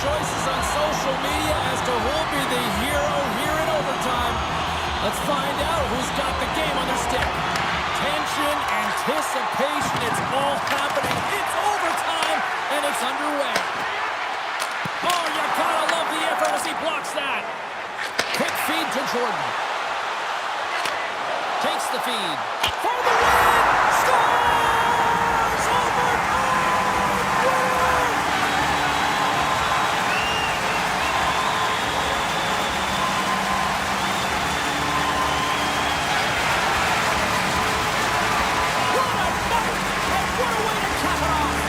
choices on social media as to who'll be the hero here in overtime. Let's find out who's got the game on their stick. Tension, anticipation, it's all happening. It's overtime, and it's underway. Oh, you gotta love the effort as he blocks that. Quick feed to Jordan. Takes the feed. For the win! Scores! Overtime! Win! What a night! And what a way to cap it off!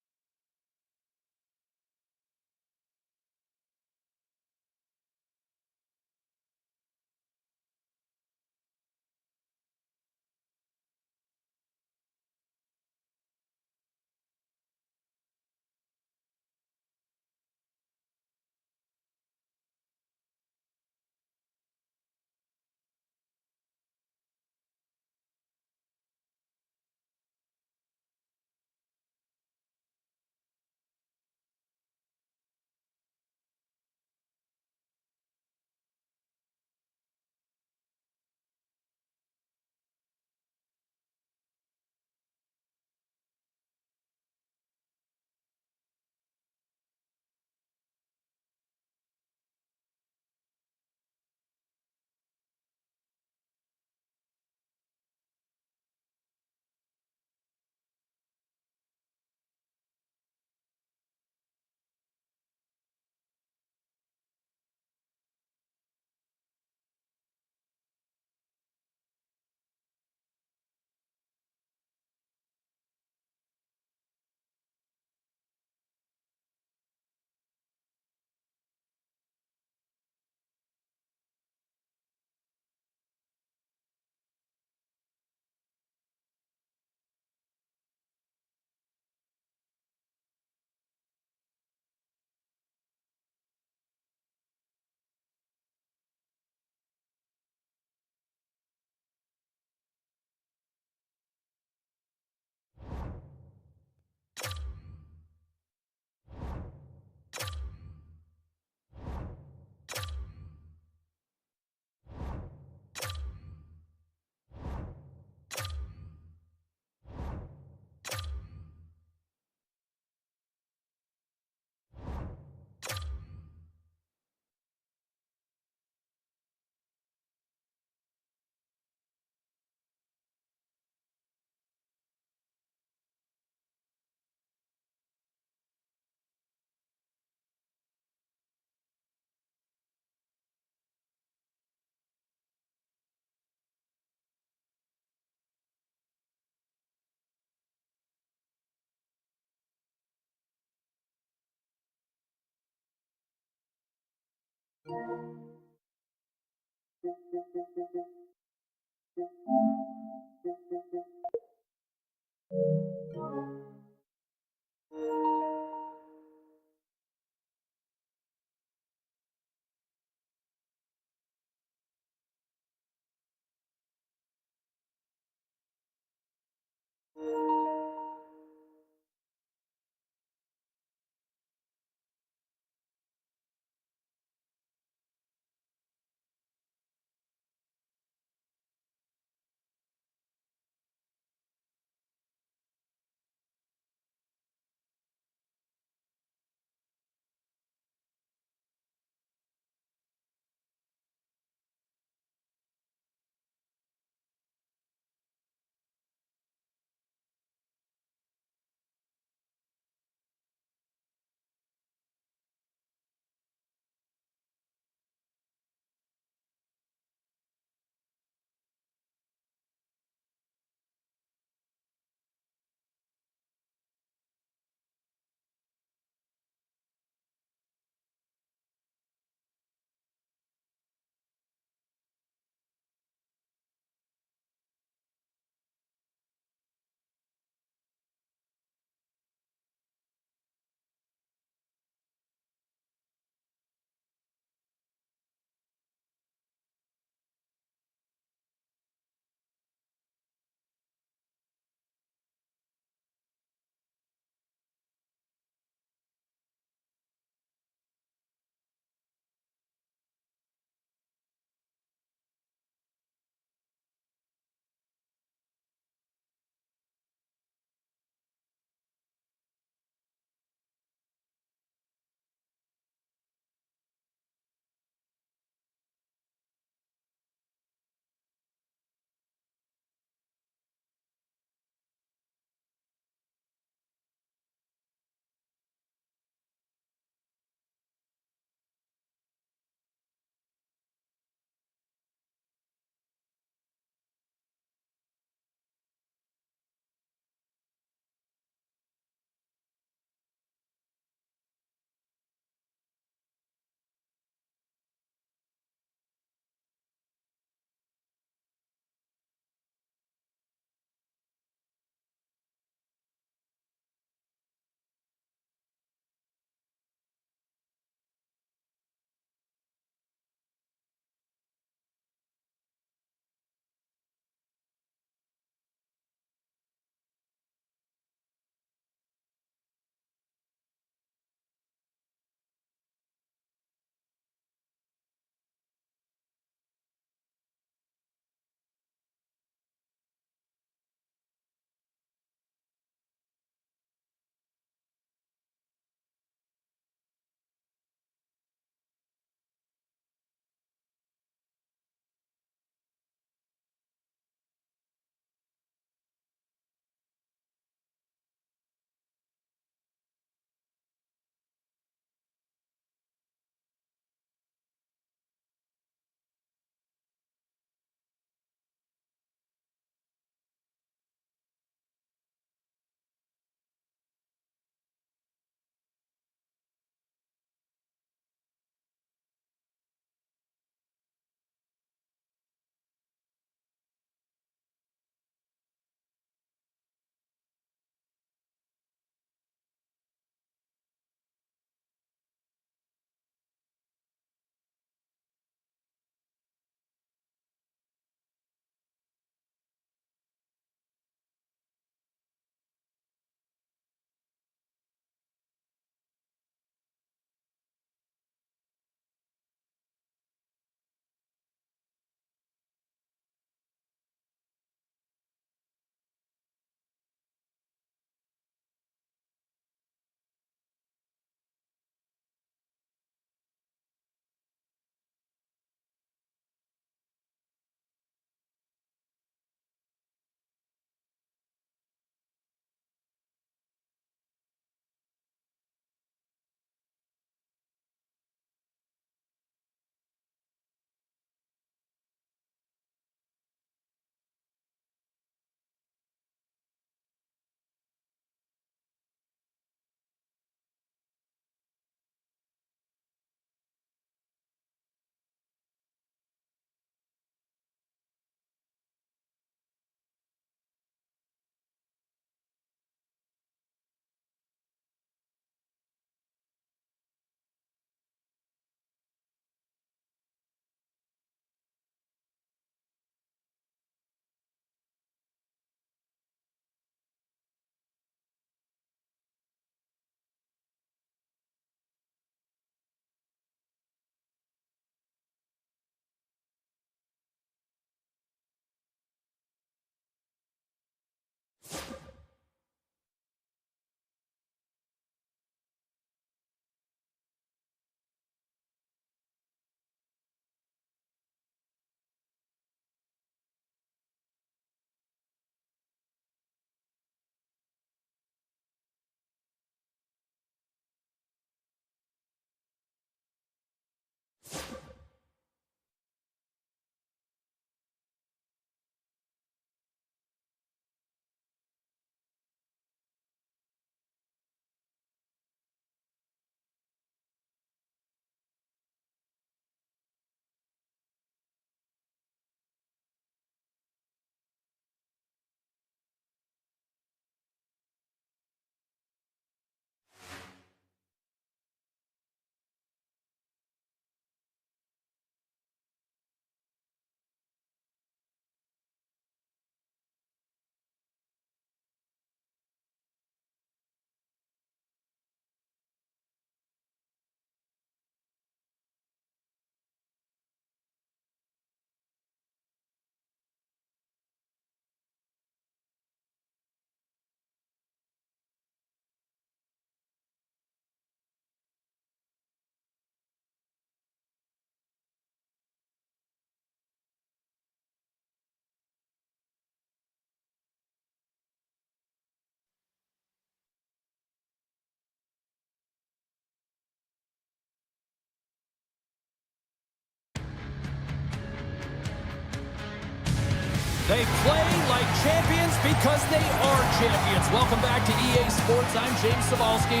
They play like champions because they are champions. Welcome back to EA Sports. I'm James Cybulski.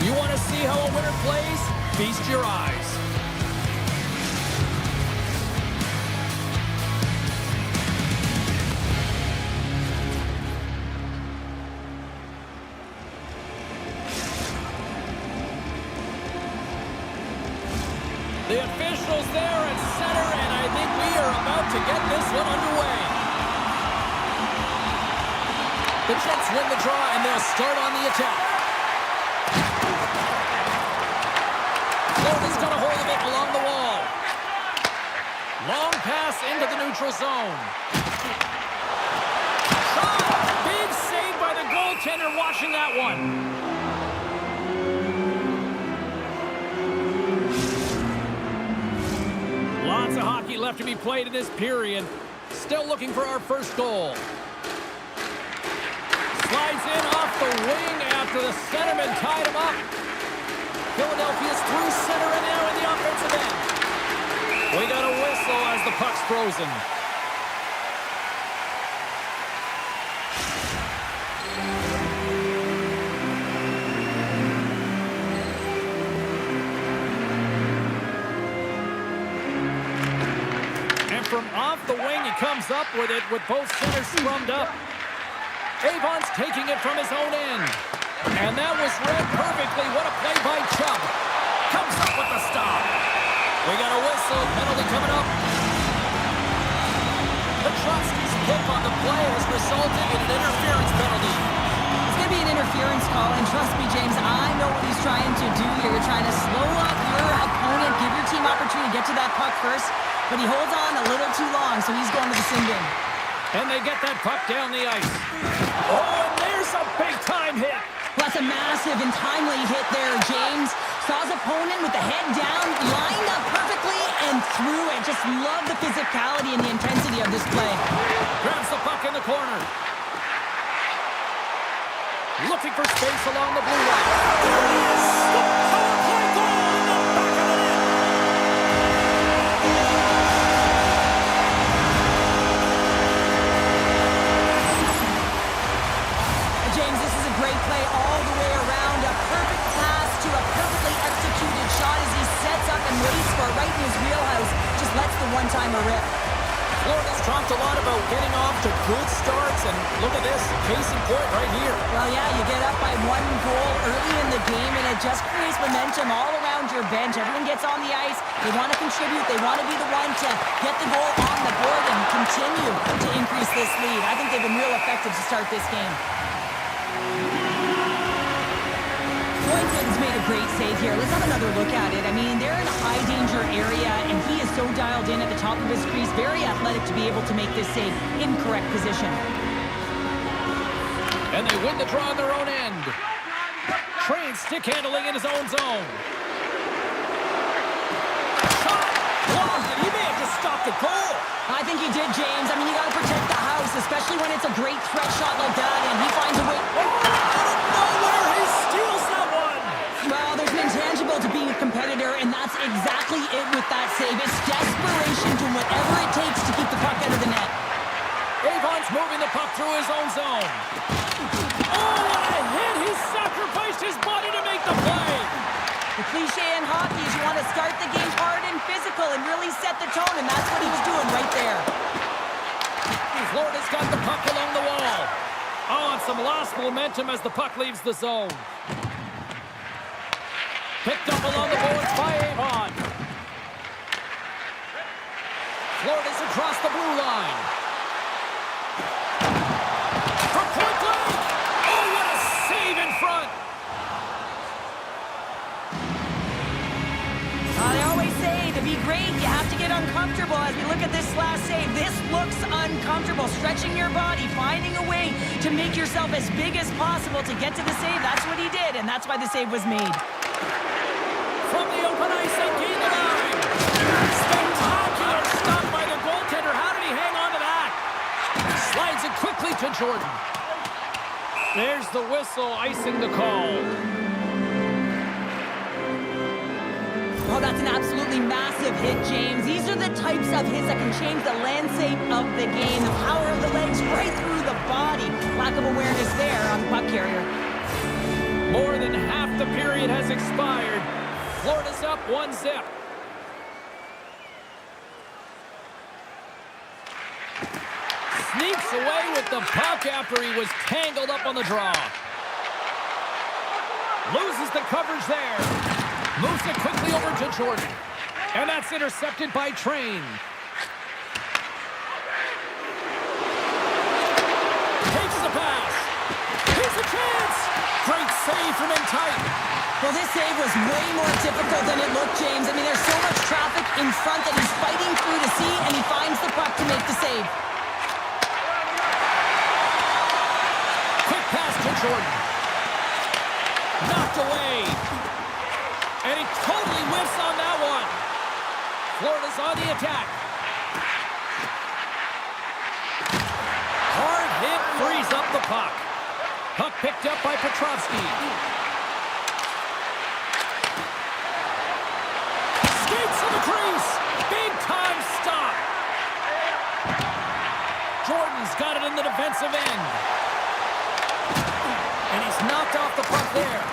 You want to see how a winner plays? Feast your eyes. The officials there at center, and I think we are about to get this one underway. The Jets win the draw, and they'll start on the attack. Florida's got a hold of it along the wall. Long pass into the neutral zone. Shot! Big save by the goaltender watching that one. Lots of hockey left to be played in this period. Still looking for our first goal. Slides in off the wing after the centerman tied him up. Philadelphia's through center and now in the offensive end. We got a whistle as the puck's frozen. From off the wing, he comes up with it with both centers scrummed up. Avon's taking it from his own end. And that was read perfectly. What a play by Chubb. Comes up with the stop. We got a whistle. Penalty coming up. Petrosky's pick on the play has resulted in an interference penalty. It's going to be an interference call, and trust me, James, I know what he's trying to do here. You're trying to slow up your opponent, give your team opportunity to get to that puck first. But he holds on a little too long, so he's going to the sin bin. And they get that puck down the ice. Oh, and there's a big-time hit. That's a massive and timely hit there, James. Saw his opponent with the head down, lined up perfectly, and threw it. Just love the physicality and the intensity of this play. Grabs the puck in the corner. Looking for space along the blue line. There he is. The power play goal in the back of the net. James, this is a great play all the way around. A perfect pass to a perfectly executed shot as he sets up and waits for it right in his wheelhouse. Just lets the one-timer rip. Florida's talked a lot about getting off to good starts, and look at this, case in point right here. Well, yeah, you get up by 1 goal early in the game, and it just creates momentum all around your bench. Everyone gets on the ice. They want to contribute. They want to be the one to get the goal on the board and continue to increase this lead. I think they've been real effective to start this game. Boynton's made a great save here. Let's have another look at it. I mean, they're in a high-danger area, and he is so dialed in at the top of his crease. Very athletic to be able to make this save in correct position. And they win the draw on their own end. Train stick handling in his own zone. Shot! Blocked, and he may have just stopped the goal. I think he did, James. I mean, you got to protect the house, especially when it's a great threat shot like that, and he finds a way. Nowhere, he steals that one. Well, there's an intangible to being a competitor, and that's exactly it with that save. It's desperation to whatever it takes to keep the puck out of the net. Avon's moving the puck through his own zone. Oh, what a hit! He sacrificed his body to make the play. The cliche in hockey is you want to start the game hard and physical and really set the tone, and that's what he was doing right there. Florida's got the puck along the wall. Oh, and some lost momentum as the puck leaves the zone. Picked up along the boards by Avon. Florida's across the blue line. From point blank. Oh, what a save in front. They always say to be great, you have to get uncomfortable. As we look at this last save, this looks uncomfortable. Stretching your body, finding a way to make yourself as big as possible to get to the save. That's what he did, and that's why the save was made. From the open ice, they gain the line. Spectacular stop by the goaltender. How did he hang on to that? Slides it quickly to Jordan. There's the whistle, icing the call. Oh, that's an absolutely massive hit, James. These are the types of hits that can change the landscape of the game. The power of the legs right through the body. Lack of awareness there on the puck carrier. More than half the period has expired. Florida's up 1-0. Sneaks away with the puck after he was tangled up on the draw. Loses the coverage there. Moves it quickly over to Jordan. And that's intercepted by Train. Takes the pass. Here's a chance. Great save from in tight. Well, this save was way more difficult than it looked, James. I mean, there's so much traffic in front that he's fighting through to see, and he finds the puck to make the save. Quick pass to Jordan. Knocked away. And he totally whiffs on that one. Florida's on the attack. Hard hit frees up the puck. Puck picked up by Petrovsky. Skates to the crease. Big time stop. Jordan's got it in the defensive end. And he's knocked off the puck there.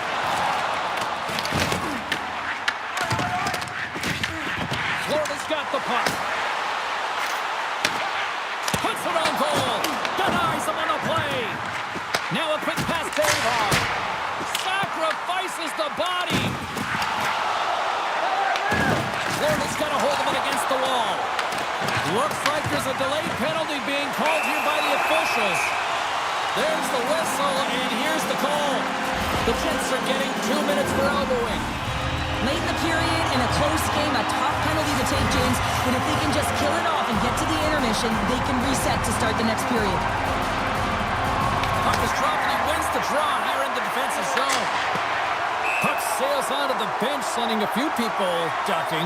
Florida's got the puck. Puts it on goal. Denies him on the play. Now a quick pass to Avon. Sacrifices the body. Florida's got a hold of it against the wall. Looks like there's a delayed penalty being called here by the officials. There's the whistle, and here's the call. The Jets are getting 2 minutes for elbowing. Late in the period, in a close game, a tough penalty to take, James. But if they can just kill it off and get to the intermission, they can reset to start the next period. Puck is dropped, and he wins the draw here in the defensive zone. Puck sails onto the bench, sending a few people ducking.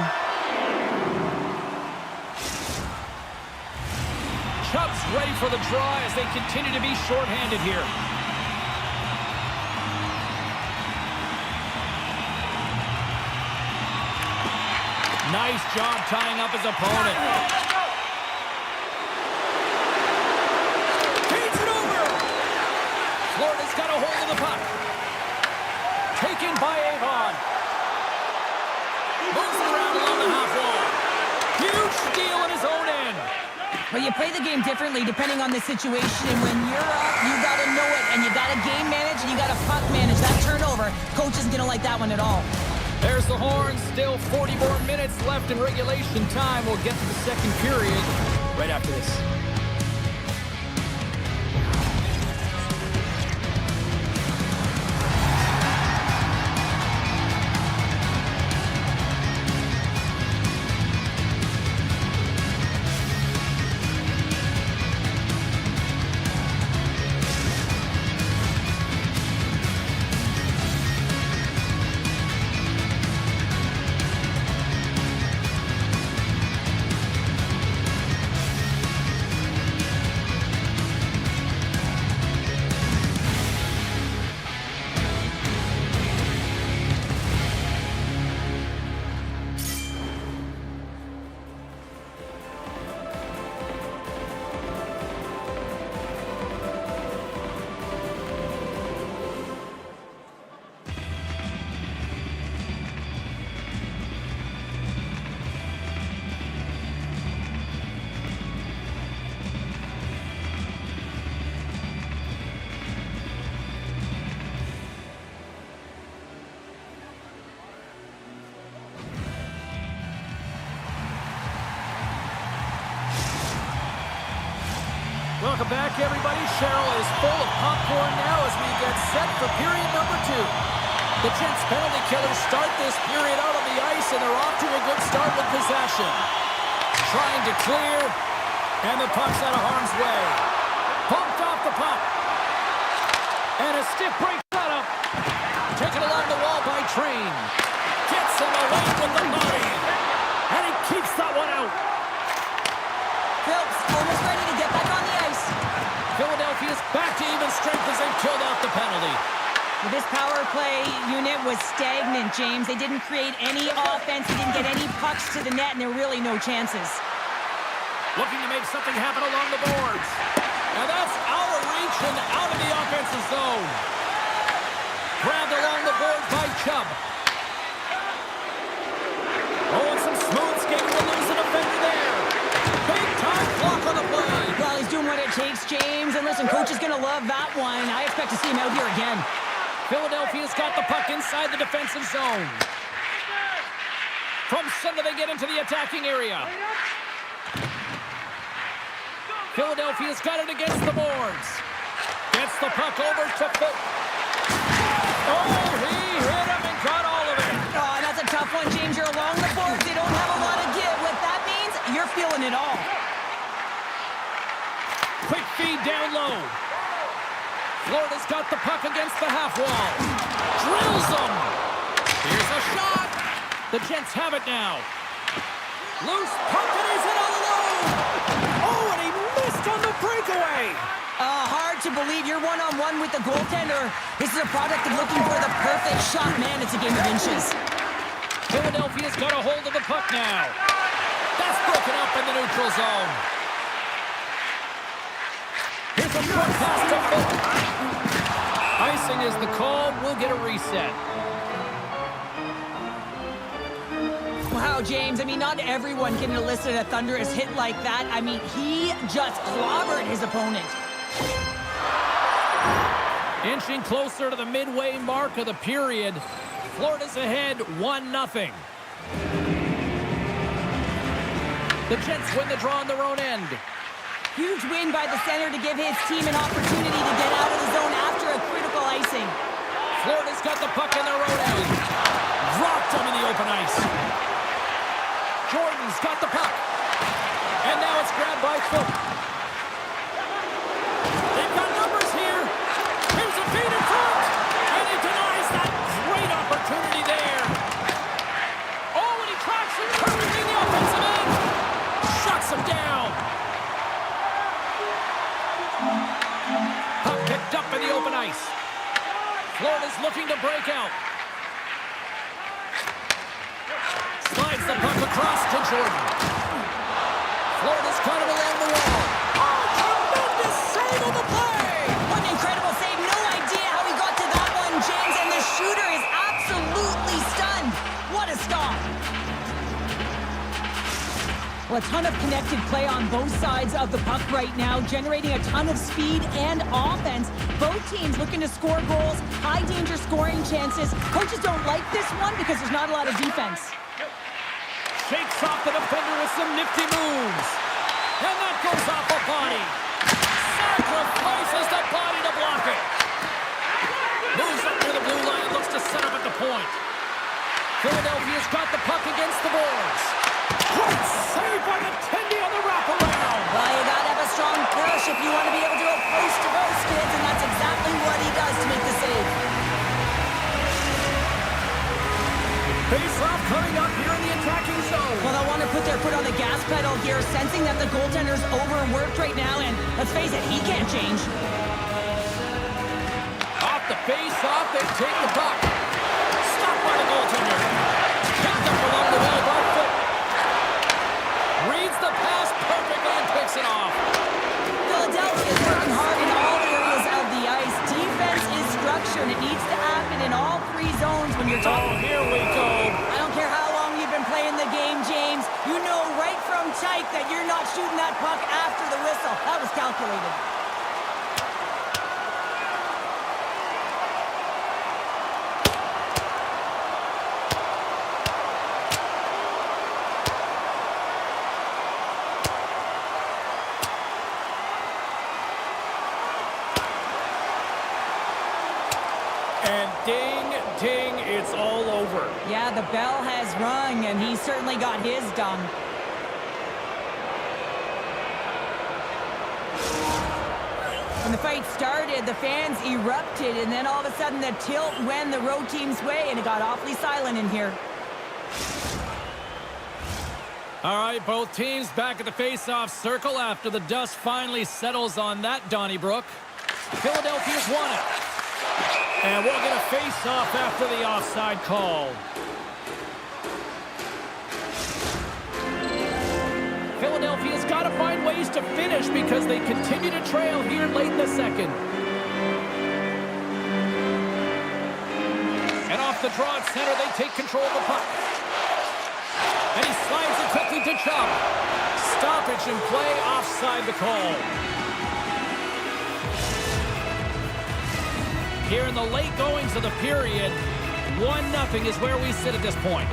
Cubs ready for the draw as they continue to be shorthanded here. Nice job tying up his opponent. Feeds it over. Florida's got a hold of the puck. Taken by Avon. Moves it around along the half wall. Huge steal in his own end. Well, you play the game differently depending on the situation, and when you're up, you got to know it, and you got to game manage, and you got to puck manage. That turnover, coach isn't going to like that one at all. There's the horn. Still 40 more minutes left in regulation time. We'll get to the second period right after this. Welcome back, everybody. Cheryl is full of popcorn now as we get set for period number 2. The Jets penalty killers start this period out on the ice, and they're off to a good start with possession. Trying to clear, and the puck's out of harm's way. Pumped off the puck. And a stiff break setup. Taken along the wall by Train. Gets him away with the body. And he keeps that one out. Phillips almost ready to get back on the ice. Philadelphia's back to even strength as they've killed off the penalty. Well, this power play unit was stagnant, James. They didn't create any offense. They didn't get any pucks to the net, and there were really no chances. Looking to make something happen along the boards. And that's out of reach and out of the offensive zone. Grabbed along the boards by Chubb. Oh, and some smooth skating to lose an defender there. Big time block on the play. Well, he's doing what it takes, James. And listen, coach is going to love that one. I expect to see him out here again. Philadelphia's got the puck inside the defensive zone. From center, they get into the attacking area. Philadelphia's got it against the boards. Gets the puck over to Phil. Oh, he hit him and got all of it. Oh, that's a tough one, James. You're along the boards. They don't have a lot of give. What that means, you're feeling it all. Quick feed down low. Florida's got the puck against the half wall. Drills them. Here's a shot. The Jets have it now. Loose puck and he's in all alone. Oh, and he missed on the breakaway. Hard to believe you're one-on-one with the goaltender. This is a product of looking for the perfect shot. Man, it's a game of inches. Philadelphia's got a hold of the puck now. That's broken up in the neutral zone. Here's a short pass to Phil. Icing is the call. We'll get a reset. Wow, James, I mean, not everyone can elicit a thunderous hit like that. I mean, he just clobbered his opponent. Inching closer to the midway mark of the period. Florida's ahead 1-0. The Jets win the draw on their own end. Huge win by the center to give his team an opportunity to get out of the zone after a critical icing. Florida's got the puck in their own end. Dropped him in the open ice. Jordan's got the puck. And now it's grabbed by Phil. They've got numbers here. Here's a feed in front. And he denies that great opportunity there. Oh, and he tracks him perfectly in the offensive end. Shuts him down. Puck picked up in the open ice. Florida's looking to break out. Slides the puck across to Jordan. Florida's got it along the wall. Oh, tremendous save on the play! What an incredible save. No idea how he got to that one, James. And the shooter is absolutely stunned. What a stop. Well, a ton of connected play on both sides of the puck right now, generating a ton of speed and offense. Both teams looking to score goals, high-danger scoring chances. Coaches don't like this one because there's not a lot of defense. Shakes off the defender with some nifty moves. And that goes off a body. Sacrifices the body to block it. Moves up near the blue line, looks to set up at the point. Philadelphia's got the puck against the boards. Great save by the Tendy on the wraparound. Well, you gotta have a strong push if you want to be able to go post-to-post, kids, and that's exactly what he does to make the save. Face-off coming up here in the attacking zone. Well, they'll want to put their foot on the gas pedal here, sensing that the goaltender's overworked right now, and let's face it, he can't change. Off the face-off, they take the puck. Stopped by the goaltender. Picked up along the wall by Foot. Reads the pass perfectly and picks it off. Philadelphia is working hard in all areas of the ice. Defense is structured. It needs to happen in all three zones when you're talking. Oh, here we go. I don't care how long you've been playing the game, James. You know right from tight that you're not shooting that puck after the whistle. That was calculated. And ding, ding, it's all over. Yeah, the bell has rung, and he certainly got his done. When the fight started, the fans erupted, and then all of a sudden the tilt went the road team's way, and it got awfully silent in here. All right, both teams back at the face-off circle after the dust finally settles on that, Donnybrook. Philadelphia's won it. And we'll get a face-off after the offside call. Philadelphia's got to find ways to finish because they continue to trail here late in the second. And off the draw at center, they take control of the puck. And he slides it quickly to Chubb. Stoppage in play, offside the call. Here in the late goings of the period, 1-0 is where we sit at this point.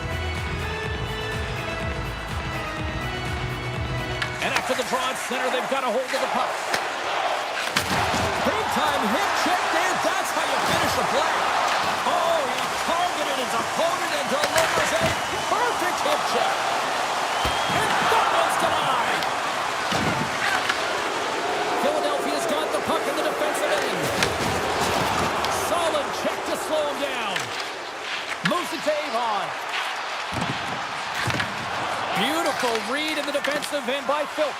And after the draw at center, they've got a hold of the puck. Big-time hip check there. That's how you finish a play. Oh, he targeted his opponent and delivers a perfect hip check. And that one's denied. Philadelphia's got the puck in the defensive end. Solid check to slow him down. Moves it to Avon. Beautiful read in the defensive end by Phil.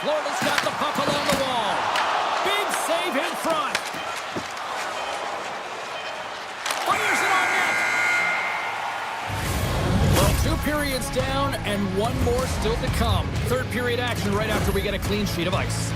Florida's got the puck along the wall. Big save in front. Fires it on net. Well, 2 periods down and 1 more still to come. Third period action right after we get a clean sheet of ice.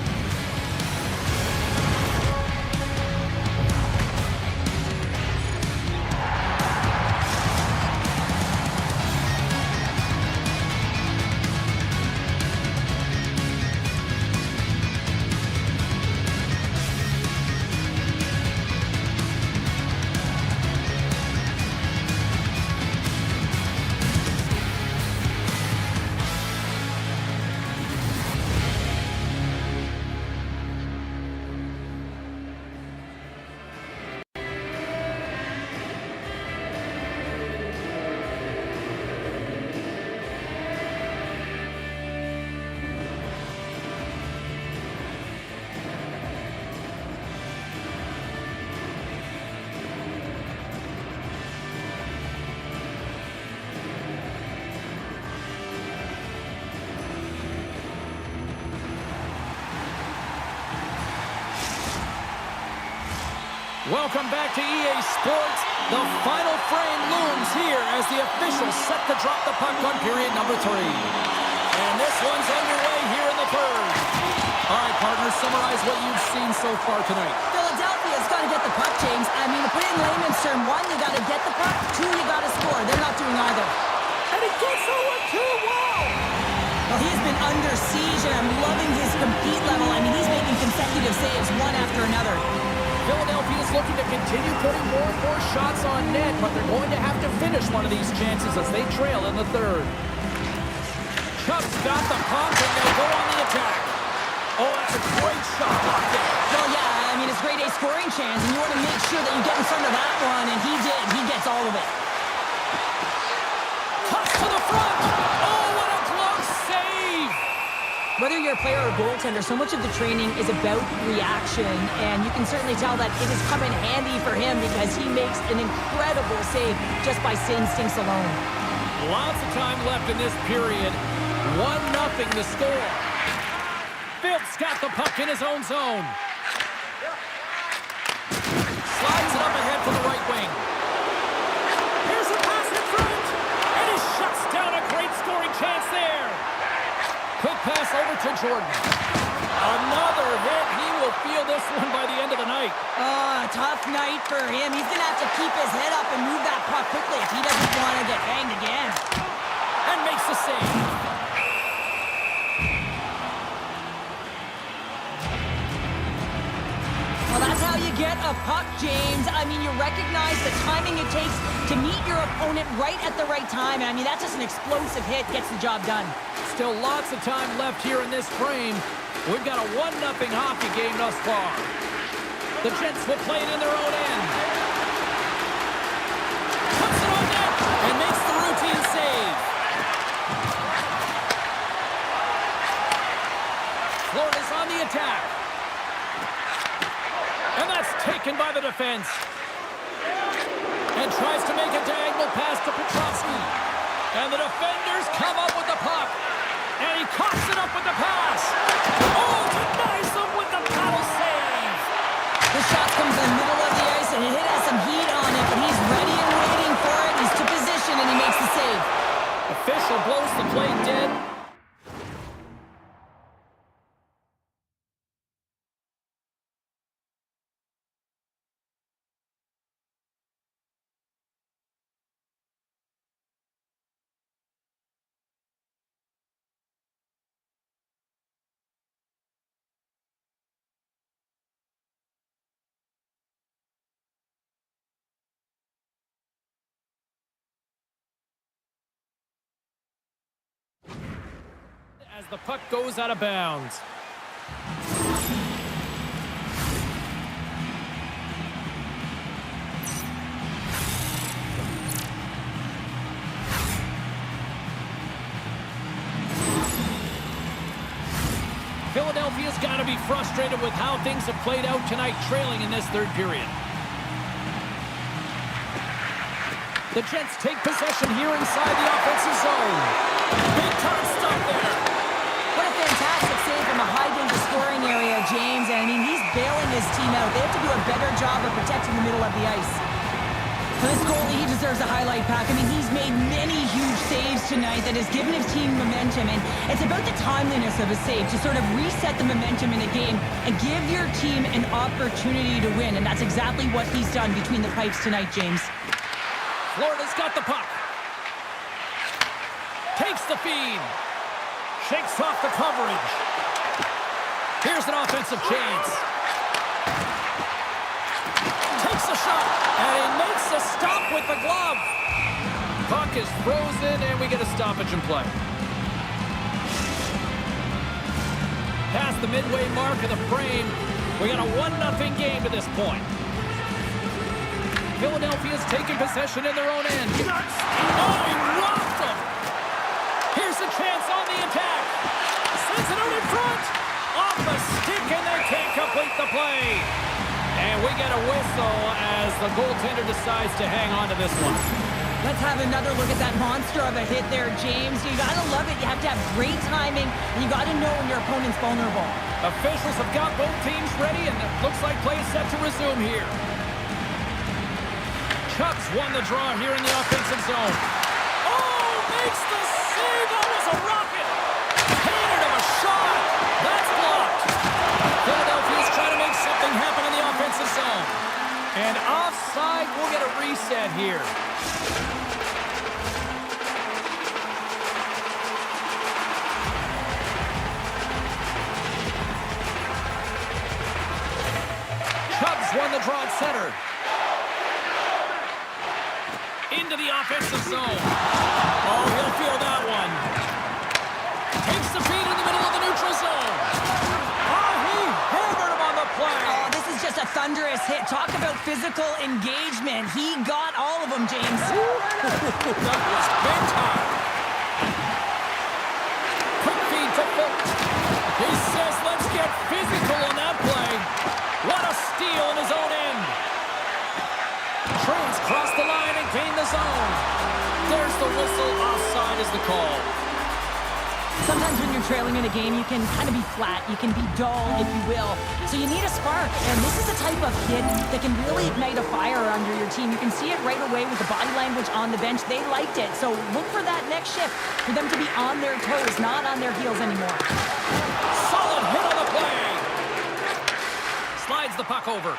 Welcome back to EA Sports. The final frame looms here as the officials set to drop the puck on period number 3. And this one's underway here in the third. All right, partners, summarize what you've seen so far tonight. Philadelphia's got to get the puck, James. I mean, to put it in layman's term, 1, you got to get the puck. 2, you got to score. They're not doing either. And he gets over 2. Wow! Well, he's been under siege, and I'm loving his compete level. I mean, he's making consecutive saves one after another. Philadelphia is looking to continue putting more and more shots on net, but they're going to have to finish one of these chances as they trail in the third. Chubb's got the puck, and they'll go on the attack. Oh, that's a great shot locked in. Well, yeah, I mean, it's grade A scoring chance, and you want to make sure that you get in front of that one, and he did. He gets all of it. Cuts to the front. Oh, what a close save. Whether you're a player or a goaltender, so much of the training is about reaction, and you can certainly tell that it has come in handy for him because he makes an incredible save just by instincts alone. Lots of time left in this period. 1-0 to score. Phil's got the puck in his own zone. Slides it up ahead for the right wing. Here's a pass in front, and he shuts down a great scoring chance there. Quick pass over to Jordan. Another hit. He will feel this one by the end of the night. Tough night for him. He's going to have to keep his head up and move that puck quickly if he doesn't want to get banged again. And makes the save. Well, that's how you get a puck, James. I mean, you recognize the timing it takes to meet your opponent right at the right time. I mean, that's just an explosive hit. Gets the job done. Still lots of time left here in this frame. We've got a 1-0 hockey game thus far. The Jets will play it in their own end. Puts it on net and makes the routine save. Florida's on the attack. And that's taken by the defense. And tries to make a diagonal pass to Petrovsky. And the defenders come up with the puck. And he coughs it up with the pass. Oh, denies him with the paddle save. The shot comes in the middle of the ice, and it has some heat on it, but he's ready and waiting for it. He's to position, and he makes the save. Official blows the play dead. As the puck goes out of bounds. Philadelphia's got to be frustrated with how things have played out tonight, trailing in this third period. The Jets take possession here inside the offensive zone. Big time stuff there. What a fantastic save from a high-danger scoring area, James. And, I mean, he's bailing his team out. They have to do a better job of protecting the middle of the ice. For this goalie, he deserves a highlight pack. I mean, he's made many huge saves tonight that has given his team momentum. And it's about the timeliness of a save to sort of reset the momentum in a game and give your team an opportunity to win. And that's exactly what he's done between the pipes tonight, James. Florida's got the puck. Takes the feed. Shakes off the coverage. Here's an offensive chance. Takes a shot. And he makes a stop with the glove. Puck is frozen, and we get a stoppage in play. Past the midway mark of the frame, we got a 1-0 game to this point. Philadelphia's taking possession in their own end. Oh, he rocked him! Here's a chance on the attack. Sends it out in front. Off the stick, and they can't complete the play. And we get a whistle as the goaltender decides to hang on to this one. Let's have another look at that monster of a hit there, James. You gotta love it. You have to have great timing, and you gotta know when your opponent's vulnerable. Officials have got both teams ready, and it looks like play is set to resume here. Cubs won the draw here in the offensive zone. Oh, makes the save. That was a rocket. Handed him a shot. That's blocked. Philadelphia's trying to make something happen in the offensive zone. And offside, we'll get a reset here. Cubs won the draw at center. Into the offensive zone. Oh, he'll feel that one. Takes the feed in the middle of the neutral zone. Oh, he hammered him on the play. Oh, this is just a thunderous hit. Talk about physical engagement. He got all of them, James. That was big time. Quick feed to Phil. He says, let's get physical on that play. What a steal in his own end. Trins cross the line and gain the zone. There's the whistle. Offside is the call. Sometimes when you're trailing in a game, you can kind of be flat. You can be dull, if you will. So you need a spark. And this is a type of hit that can really ignite a fire under your team. You can see it right away with the body language on the bench. They liked it. So look for that next shift, for them to be on their toes, not on their heels anymore. Solid hit on the play. Slides the puck over.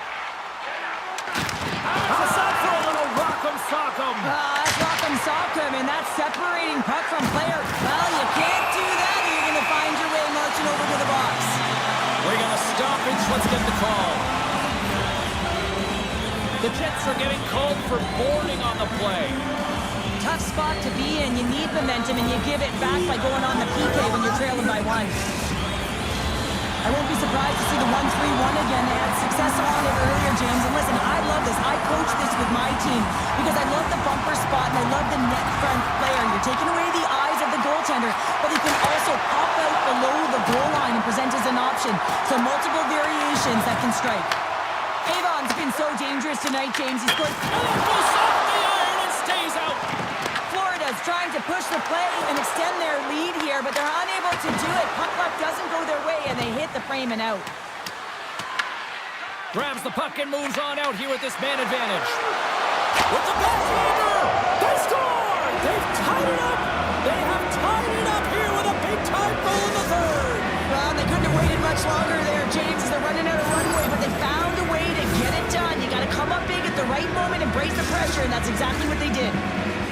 Outside for a little rock'em sock'em. That's rock'em sock'em, and that's separating puck from player. Well, you can't do that. You're going to find your way marching over to the box. We got a stoppage. Let's get the call. The Jets are getting called for boarding on the play. Tough spot to be in. You need momentum, and you give it back by going on the PK when you're trailing by one. I won't be surprised to see the 1-3-1 again. They had success on it earlier, James. And listen, I love this. I coach this with my team because I love the bumper spot and I love the net front player. You're taking away the eyes of the goaltender, but he can also pop out below the goal line and present as an option. So multiple variations that can strike. Avon's been so dangerous tonight, James. He scored. And it goes off the iron and stays out. Florida's trying to push the play and extend their lead here, but they're unable to do it. Puck luck doesn't go their way, and they hit the frame and out. Grabs the puck and moves on out here with this man advantage. With the backhander! They score! They've tied it up! They have tied it up here with a big-time goal in the third! Well, they couldn't have waited much longer there, James, as they're running out of runway, but they found a way to get it done. You got to come up big at the right moment and brace the pressure, and that's exactly what they did.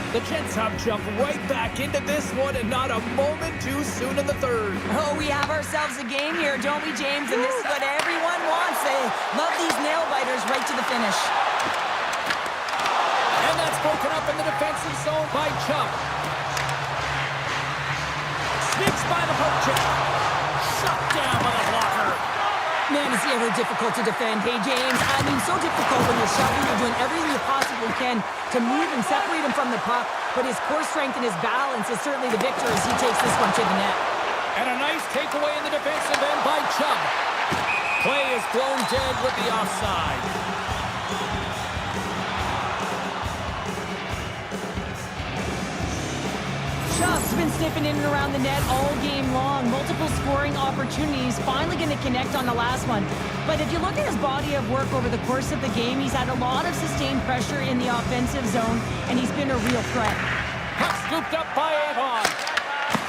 The Jets have jumped right back into this one, and not a moment too soon in the third. Oh, we have ourselves a game here, don't we, James? And this is what everyone wants. They love these nail-biters right to the finish. And that's broken up in the defensive zone by Chuck. Sneaks by the poke check. Shut down by the blocker. Man, is he ever difficult to defend. Hey, James, I mean, so difficult when you're shoving. You're doing everything you possibly can to move and separate him from the puck. But his core strength and his balance is certainly the victor as he takes this one to the net. And a nice takeaway in the defensive end by Chubb. Play is blown dead with the offside. Chubb's been sniffing in and around the net all game long. Multiple scoring opportunities. Finally going to connect on the last one. But if you look at his body of work over the course of the game, he's had a lot of sustained pressure in the offensive zone, and he's been a real threat. Puck scooped up by Avon.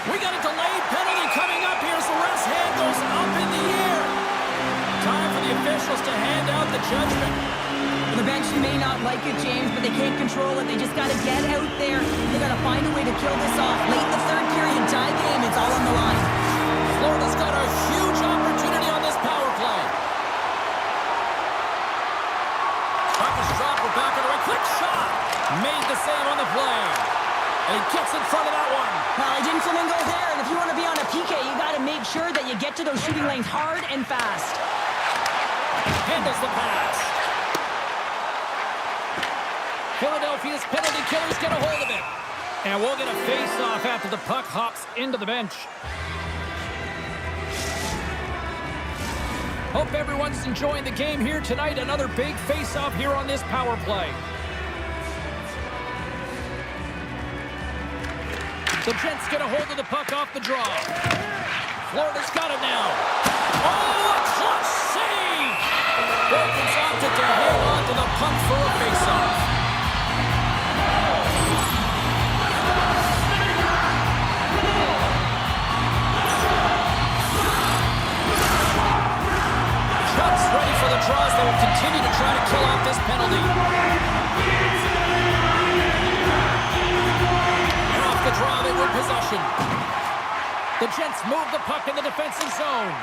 We got a delayed penalty coming up here, so Russ' hand goes up in the air. Time for the officials to hand out the judgment. The bench may not like it, James, but they can't control it. They just got to get out there. They got to find a way to kill this off. Late in the third period, tie game, it's all on the line. Florida's got a huge opportunity on this power play. Puck is dropped. We're back on the right. Quick shot. Made the save on the play. And he gets in front of that one. Well, he didn't flamingo there, and if you want to be on a PK, you got to make sure that you get to those shooting lanes hard and fast. Handles the pass. Philadelphia's penalty killers get a hold of it. And we'll get a face-off after the puck hops into the bench. Hope everyone's enjoying the game here tonight. Another big face-off here on this power play. The Jets get a hold of the puck off the draw. Florida's got it now. Oh, a clutch save! Wilkins opted to hang on to the puck for a face-off. Chuck's ready for the draws. They will continue to try to kill off this penalty. And off the draw, they win possession. The Jets move the puck in the defensive zone.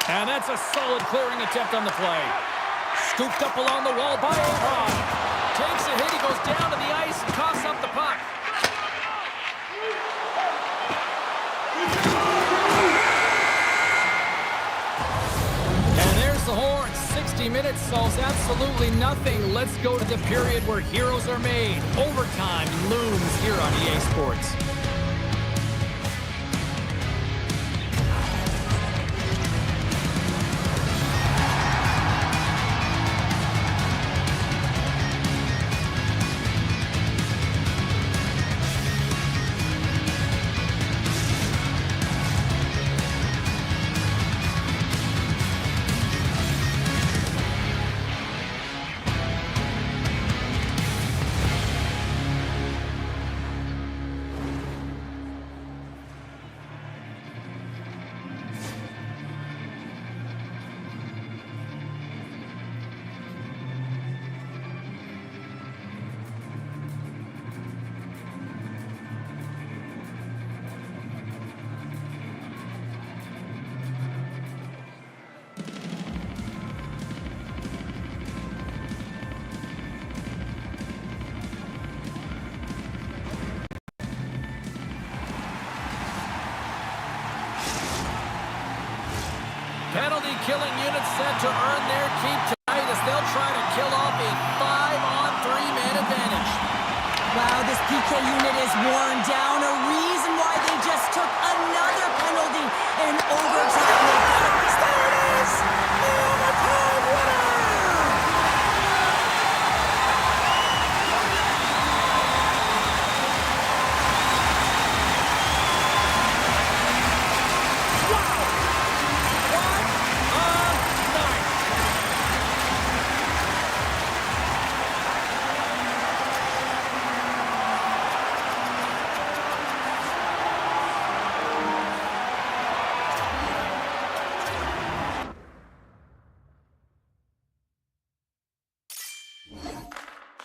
And that's a solid clearing attempt on the play. Scooped up along the wall by Avon. Takes a hit. He goes down to the ice and coughs up the puck. And there's the horn. 60 minutes solves absolutely nothing. Let's go to the period where heroes are made. Overtime looms here on EA Sports. Penalty-killing units set to earn their keep tonight as they'll try to kill off a 5-on-3 man advantage. Wow, this PK unit is worn down